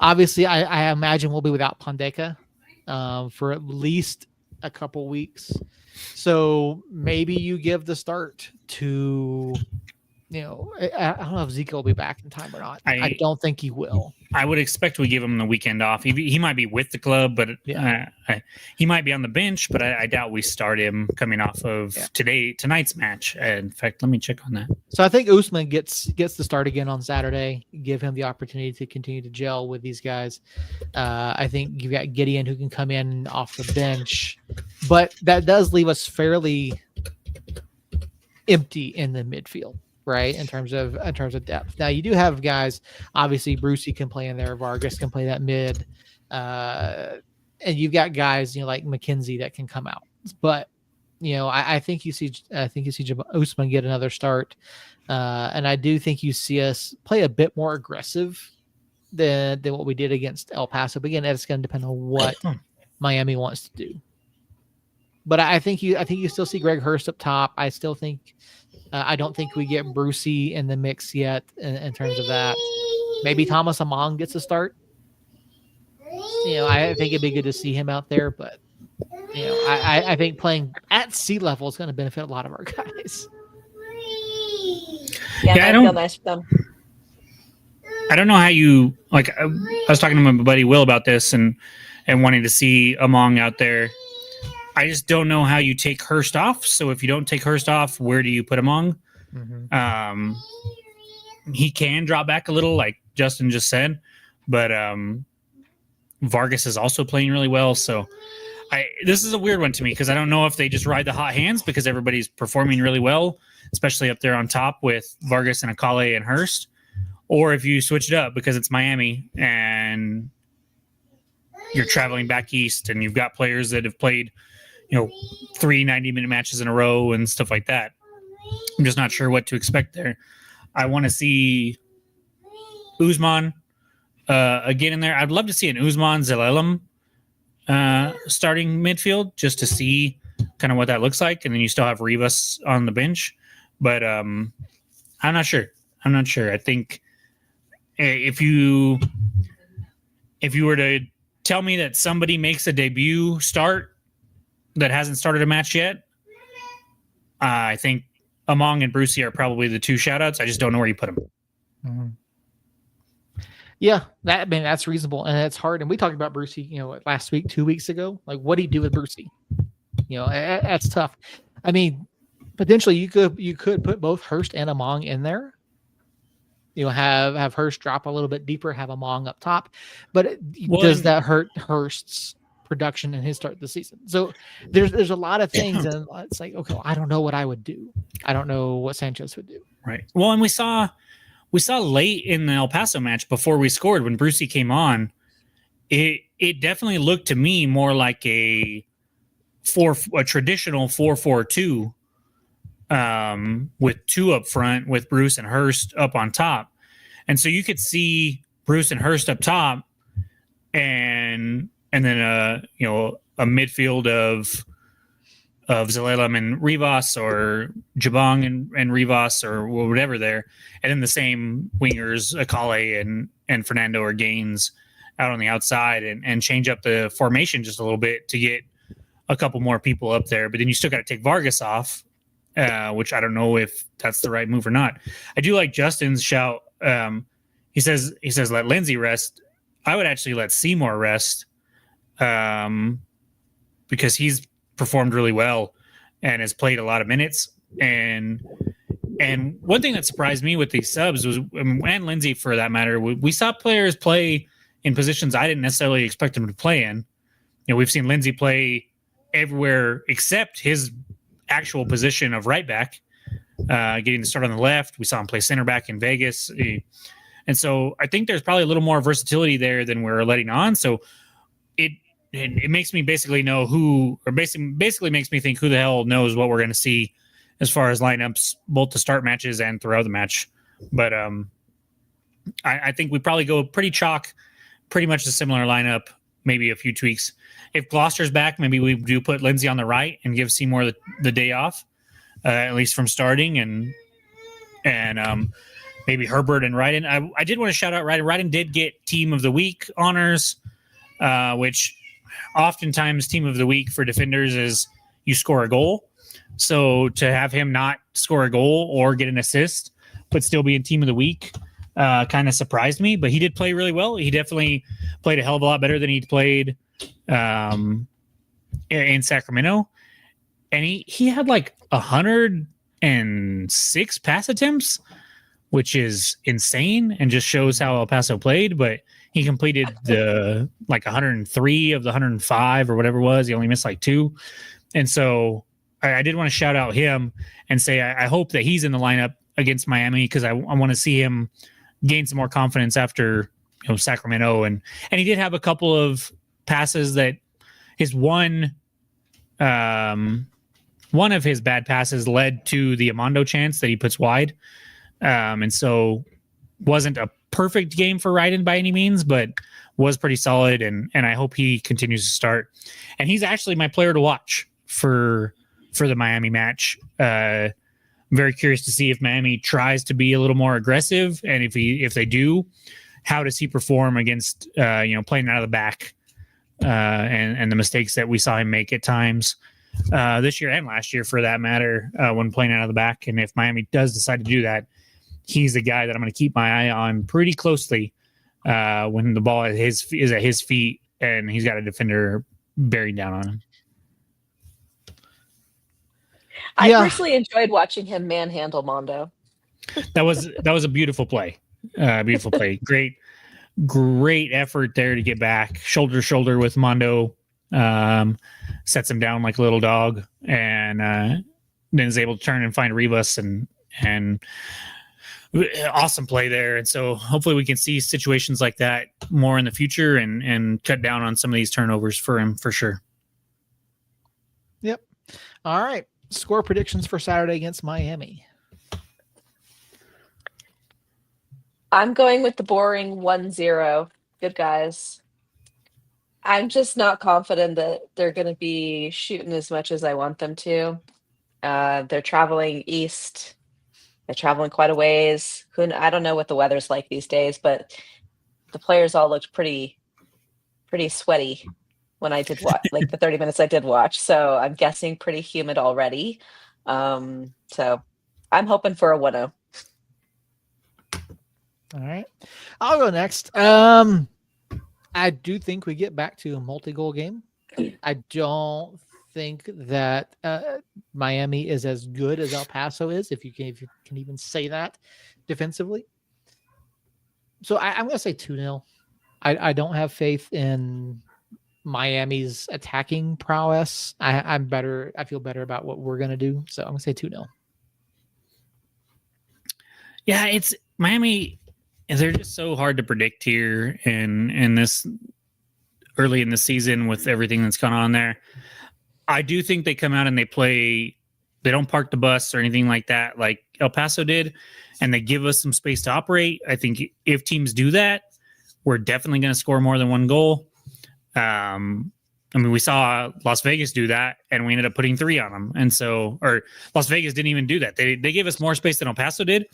obviously I imagine we'll be without Pondeka for at least a couple weeks. So maybe you give the start to, I don't know if Zeke will be back in time or not. I don't think he will. I would expect we give him the weekend off. He might be with the club, but he might be on the bench, but I doubt we start him coming off of tonight's match. In fact, let me check on that. So I think Usman gets the start again on Saturday. Give him the opportunity to continue to gel with these guys. I think you've got Gideon who can come in off the bench, but that does leave us fairly empty in the midfield. Right, in terms of depth. Now you do have guys. Obviously, Brucey can play in there. Vargas can play that mid, and you've got guys like McKenzie that can come out. But I think you see Usman get another start, and I do think you see us play a bit more aggressive than what we did against El Paso. But again, that's going to depend on what Miami wants to do. But I think you still see Greg Hurst up top. I still think I don't think we get Brucey in the mix yet in terms of that. Maybe Thomas Among gets a start. I think it'd be good to see him out there, but I think playing at sea level is going to benefit a lot of our guys. Yeah, I feel nice for them. I don't know how you like. I was talking to my buddy Will about this and wanting to see Among out there. I just don't know how you take Hurst off. So if you don't take Hurst off, where do you put Among? Mm-hmm. He can drop back a little, like Justin just said, but Vargas is also playing really well. So this is a weird one to me because I don't know if they just ride the hot hands because everybody's performing really well, especially up there on top with Vargas and Akale and Hurst, or if you switch it up because it's Miami and you're traveling back east and you've got players that have played, 3 90-minute matches in a row and stuff like that. I'm just not sure what to expect there. I want to see Usman again in there. I'd love to see an Usman Zalelem starting midfield just to see kind of what that looks like. And then you still have Rivas on the bench. But I'm not sure. I think if you were to tell me that somebody makes a debut start that hasn't started a match yet, I think Among and Brucey are probably the two shout-outs. I just don't know where you put them. Mm-hmm. Yeah, that's reasonable, and it's hard. And we talked about Brucey, last week, 2 weeks ago. Like, what do you do with Brucey? That's tough. I mean, potentially you could put both Hurst and Among in there. Have Hurst drop a little bit deeper, have Among up top. But does that hurt Hurst's production in his start of the season? So there's a lot of things, and it's like, okay, well, I don't know what I would do. I don't know what Sanchez would do. Right. Well, and we saw late in the El Paso match before we scored when Brucey came on, it definitely looked to me more like a traditional 4-4-2 with two up front with Bruce and Hurst up on top. And so you could see Bruce and Hurst up top and then a midfield of Zalelem and Rivas or Jabong and Rivas or whatever there. And then the same wingers, Akale and Fernando or Gaines out on the outside and change up the formation just a little bit to get a couple more people up there. But then you still got to take Vargas off, which I don't know if that's the right move or not. I do like Justin's shout. He says let Lindsay rest. I would actually let Seymour rest because he's performed really well and has played a lot of minutes. And one thing that surprised me with these subs was, and Lindsay for that matter, we saw players play in positions I didn't necessarily expect them to play in. We've seen Lindsay play everywhere except his actual position of right back, getting to start on the left. We saw him play center back in Vegas. And so I think there's probably a little more versatility there than we're letting on. So it makes me basically know basically makes me think who the hell knows what we're going to see as far as lineups, both to start matches and throughout the match. But I think we probably go pretty much a similar lineup, maybe a few tweaks. If Gloucester's back, maybe we do put Lindsay on the right and give Seymour the day off, at least from starting, and maybe Herbert and Ryden. I did want to shout out Ryden. Ryden did get Team of the Week honors, which oftentimes Team of the Week for defenders is you score a goal. So to have him not score a goal or get an assist, but still be in Team of the Week, kind of surprised me. But he did play really well. He definitely played a hell of a lot better than he'd played in Sacramento. And he had like 106 pass attempts, which is insane and just shows how El Paso played. But he completed the 103 of the 105 or whatever it was. He only missed like 2. And so I did want to shout out him and say I hope that he's in the lineup against Miami because I want to see him gain some more confidence after Sacramento. And he did have a couple of passes that his one one of his bad passes led to the Amondo chance that he puts wide. And so wasn't a perfect game for Ryden by any means, but was pretty solid. And I hope he continues to start. And he's actually my player to watch for the Miami match. I'm very curious to see if Miami tries to be a little more aggressive, and if they do, how does he perform against playing out of the back and the mistakes that we saw him make at times this year and last year for that matter when playing out of the back. And if Miami does decide to do that, he's the guy that I'm going to keep my eye on pretty closely when the ball is at his feet and he's got a defender bearing down on him. I personally enjoyed watching him manhandle Mondo. That was a beautiful play. Beautiful play. Great effort there to get back shoulder to shoulder with Mondo. Sets him down like a little dog, and then is able to turn and find Rivas and awesome play there. And so hopefully we can see situations like that more in the future and cut down on some of these turnovers for him for sure. Yep. All right. Score predictions for Saturday against Miami. I'm going with the boring 1-0. Good guys. I'm just not confident that they're going to be shooting as much as I want them to. They're traveling east. They're traveling quite a ways. I don't know what the weather's like these days, but the players all looked pretty sweaty when I did watch, like the 30 minutes I did watch. So I'm guessing pretty humid already. So I'm hoping for a 1-0. All right. I'll go next. I do think we get back to a multi-goal game. I don't think that Miami is as good as El Paso is, if you can even say that defensively. So I'm going to say 2-0. I don't have faith in Miami's attacking prowess. I feel better about what we're going to do. So I'm going to say 2-0. Yeah, it's Miami. They're just so hard to predict here in this early in the season with everything that's gone on there. I do think they come out and they don't park the bus or anything like that, like El Paso did, and they give us some space to operate. I think if teams do that, we're definitely going to score more than one goal. We saw Las Vegas do that, and we ended up putting 3 on them. And so, or Las Vegas didn't even do that. They gave us more space than El Paso did,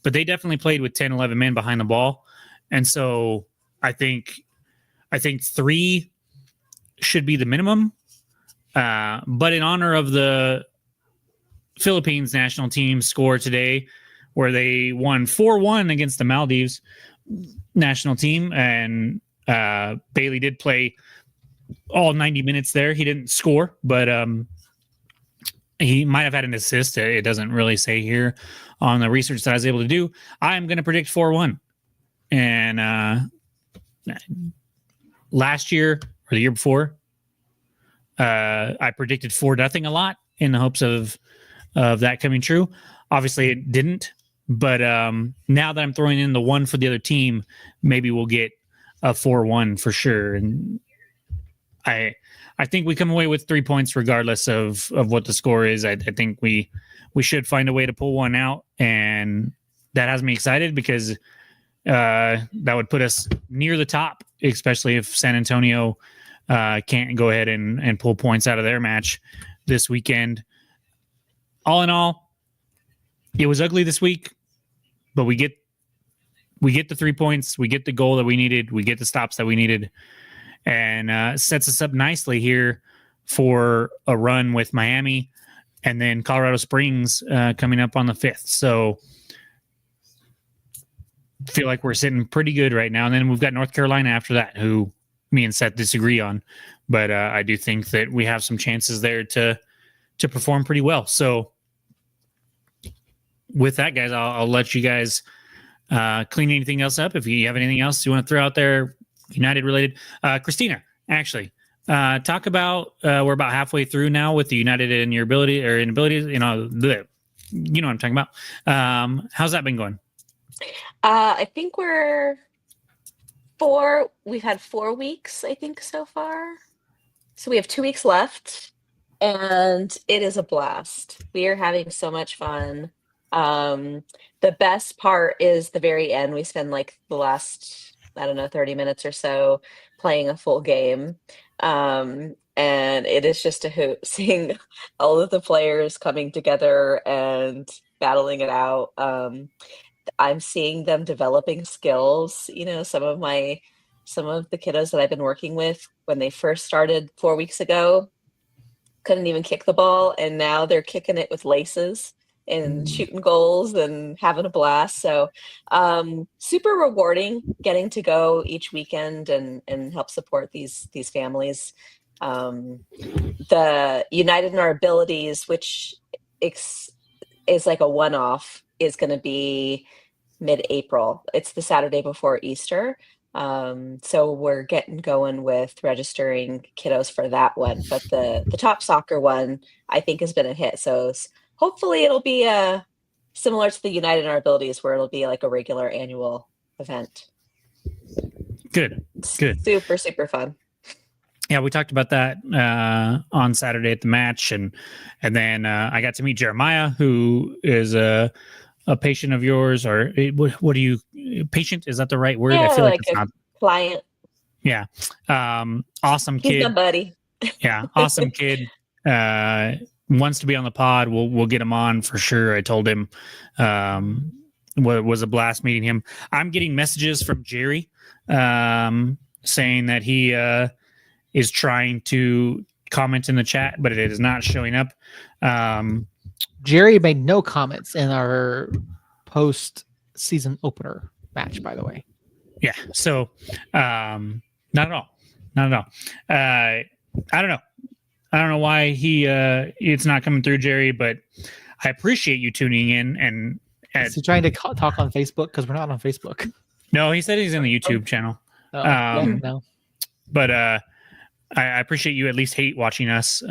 but they definitely played with 10, 11 men behind the ball. And so I think 3 should be the minimum. But in honor of the Philippines national team score today, where they won 4-1 against the Maldives national team, and Bailey did play all 90 minutes there. He didn't score, but he might have had an assist. It doesn't really say here on the research that I was able to do. I'm going to predict 4-1. And last year or the year before, I predicted 4-0 a lot in the hopes of that coming true. Obviously, it didn't. But now that I'm throwing in the 1 for the other team, maybe we'll get a 4-1 for sure. And I think we come away with 3 points regardless of what the score is. I think we should find a way to pull one out, and that has me excited because that would put us near the top, especially if San Antonio can't go ahead and pull points out of their match this weekend. All in all, it was ugly this week, but we get the 3 points, we get the goal that we needed, we get the stops that we needed, and sets us up nicely here for a run with Miami and then Colorado Springs coming up on the 5th. So feel like we're sitting pretty good right now. And then we've got North Carolina after that, who me and Seth disagree on. But I do think that we have some chances there to perform pretty well. So with that, guys, I'll let you guys clean anything else up. If you have anything else you want to throw out there, United related. Christina, actually, talk about, we're about halfway through now with the United and your ability or inabilities, you know what I'm talking about. How's that been going? I think we've had 4 weeks, I think, so far. So we have 2 weeks left. and it is a blast. We are having so much fun. Um, the best part is the very end. We spend like the last, I don't know, 30 minutes or so playing a full game. And it is just a hoot seeing all of the players coming together and battling it out. I'm seeing them developing skills. Some of the kiddos that I've been working with when they first started 4 weeks ago couldn't even kick the ball, and now they're kicking it with laces and shooting goals and having a blast. So super rewarding getting to go each weekend and help support these families. The United in Our Abilities, which is like a one-off, is going to be mid-April. It's the Saturday before Easter. So we're getting going with registering kiddos for that one. But the top soccer one, I think, has been a hit. So hopefully it'll be similar to the United in Our Abilities, where it'll be like a regular annual event. Good. Super, super fun. Yeah, we talked about that on Saturday at the match, and then I got to meet Jeremiah, who is a patient of yours, or what do you patient? Is that the right word? Yeah, I feel like like it's a not. client. Yeah, awesome He's kid. my buddy. Yeah, awesome kid. Wants to be on the pod. We'll get him on for sure. I told him was a blast meeting him. I'm getting messages from Jerry saying that he is trying to comment in the chat, but it is not showing up. Jerry made no comments in our post-season opener match, by the way. Yeah, so not at all. I don't know. I don't know why it's not coming through, Jerry, but I appreciate you tuning in. And is he trying to talk on Facebook? Because we're not on Facebook. No, he said he's in the YouTube channel. No. But I appreciate you at least hate watching us.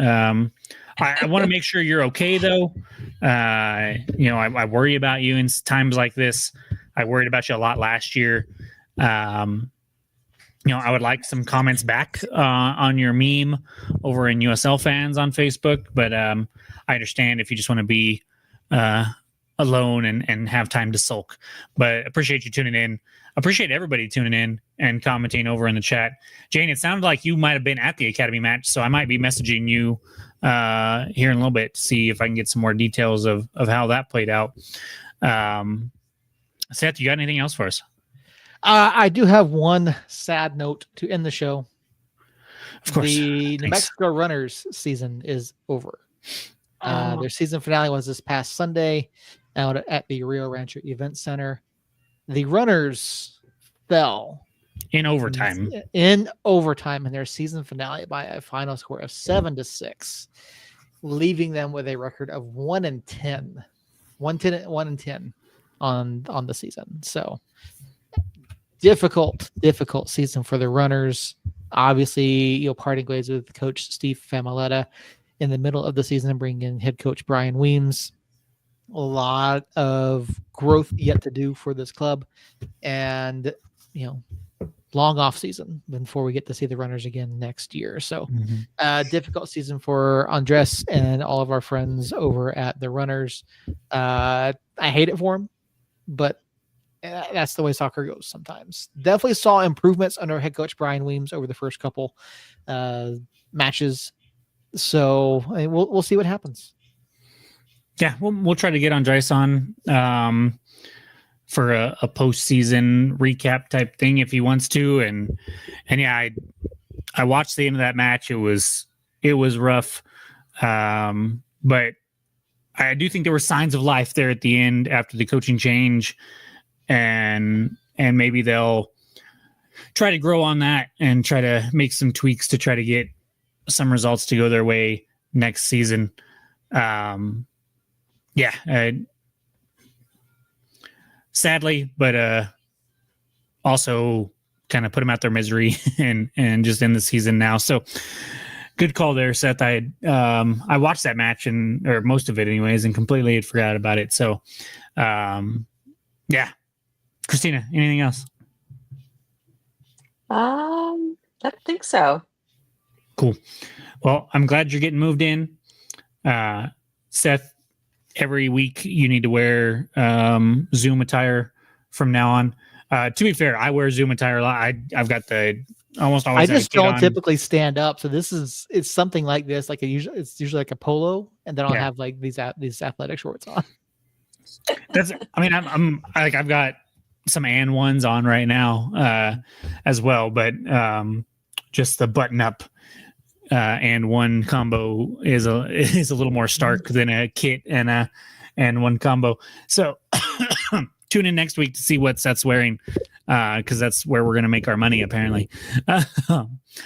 I want to make sure you're okay, though. I worry about you in times like this. I worried about you a lot last year. I would like some comments back on your meme over in USL Fans on Facebook, but I understand if you just want to be alone and have time to sulk. But appreciate you tuning in. Appreciate everybody tuning in and commenting over in the chat. Jane, it sounded like you might have been at the Academy match, so I might be messaging you here in a little bit to see if I can get some more details of how that played out. Seth, you got anything else for us? I do have one sad note to end the show. Of course. The New Mexico Runners season is over. Their season finale was this past Sunday out at the Rio Rancho Event Center. The Runners fell in overtime in their season finale by a final score of 7-6, leaving them with a record of 1-10 on the season. So difficult season for the Runners. Obviously, parting ways with coach Steve Familetta in the middle of the season and bringing in head coach Brian Weems. A lot of growth yet to do for this club, and long off season before we get to see the Runners again next year. So difficult season for Andres and all of our friends over at the Runners. I hate it for them, but that's the way soccer goes sometimes. Definitely saw improvements under head coach Brian Weems over the first couple matches. So we'll see what happens. Yeah, we'll try to get Andres on for a postseason recap type thing if he wants to. And yeah, I watched the end of that match. It was rough, but I do think there were signs of life there at the end after the coaching change, and maybe they'll try to grow on that and try to make some tweaks to try to get some results to go their way next season. Sadly, but also kind of put them out their misery and just end the season now. So good call there, Seth. I watched that match or most of it anyways, and completely had forgot about it. So yeah. Christina, anything else? I don't think so. Cool. Well, I'm glad you're getting moved in. Seth, every week you need to wear Zoom attire from now on. To be fair, I wear Zoom attire a lot. I've got the almost always. I just have a kit don't on. typically stand up, so it's something like this. Like it's usually like a polo, and then I'll Yeah. have like these athletic shorts on. That's. I mean, I'm like I've got some and ones on right now as well, but just the button up and one combo is a little more stark than a kit and one combo. So tune in next week to see what Seth's wearing, because that's where we're gonna make our money. Apparently,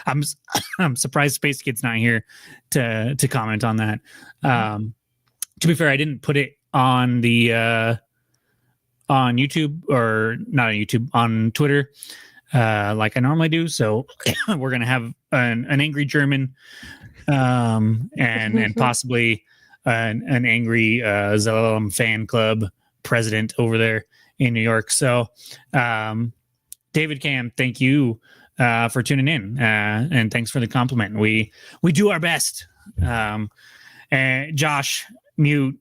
I'm surprised Space Kid's not here to comment on that. To be fair, I didn't put it on the on YouTube, or not on YouTube, on Twitter, like I normally do. So we're gonna have an angry German, and possibly an angry Zalem fan club president over there in New York. So, David Cam, thank you for tuning in, and thanks for the compliment. We do our best. And Josh, Mute,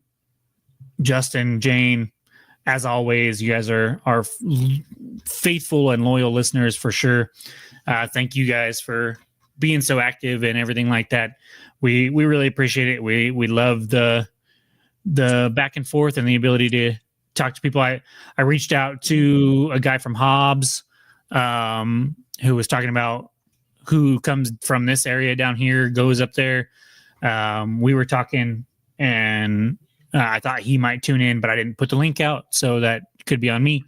Justin, Jane, as always, you guys are faithful and loyal listeners for sure. Thank you guys for being so active and everything like that. We really appreciate it. We love the back and forth and the ability to talk to people. I reached out to a guy from Hobbs, who was talking about who comes from this area down here, goes up there. We were talking, and I thought he might tune in, but I didn't put the link out, so that could be on me.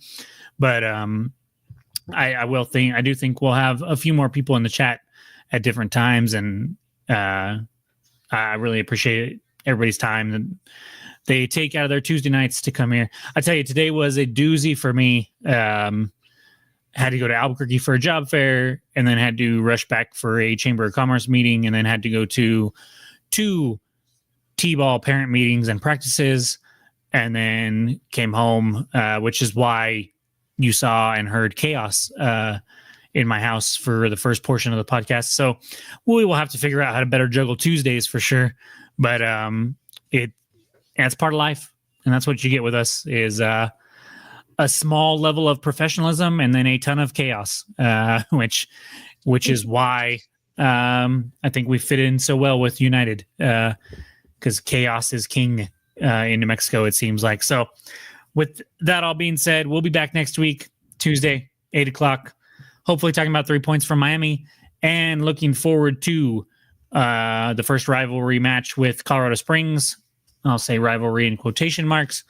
But I do think we'll have a few more people in the chat at different times, and I really appreciate everybody's time that they take out of their Tuesday nights to come here. I tell you, today was a doozy for me. Had to go to Albuquerque for a job fair, and then had to rush back for a Chamber of Commerce meeting, and then had to go to 2 T-ball parent meetings and practices, and then came home, which is why you saw and heard chaos in my house for the first portion of the podcast. So we will have to figure out how to better juggle Tuesdays for sure. But it's part of life, and that's what you get with us is a small level of professionalism and then a ton of chaos, which is why I think we fit in so well with United, because chaos is king in New Mexico, it seems like. So with that all being said, we'll be back next week, Tuesday, 8:00, hopefully talking about 3 points from Miami, and looking forward to the first rivalry match with Colorado Springs. I'll say rivalry in quotation marks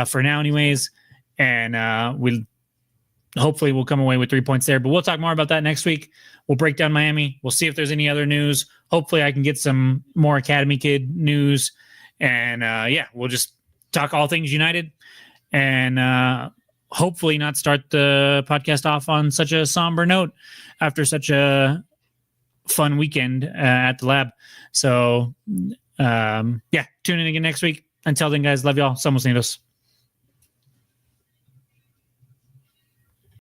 for now anyways. And we'll come away with 3 points there, but we'll talk more about that next week. We'll break down Miami. We'll see if there's any other news. Hopefully I can get some more Academy Kid news, and we'll just talk all things United, and hopefully not start the podcast off on such a somber note after such a fun weekend at the lab. So tune in again next week. Until then, guys, love y'all. Somos Unidos.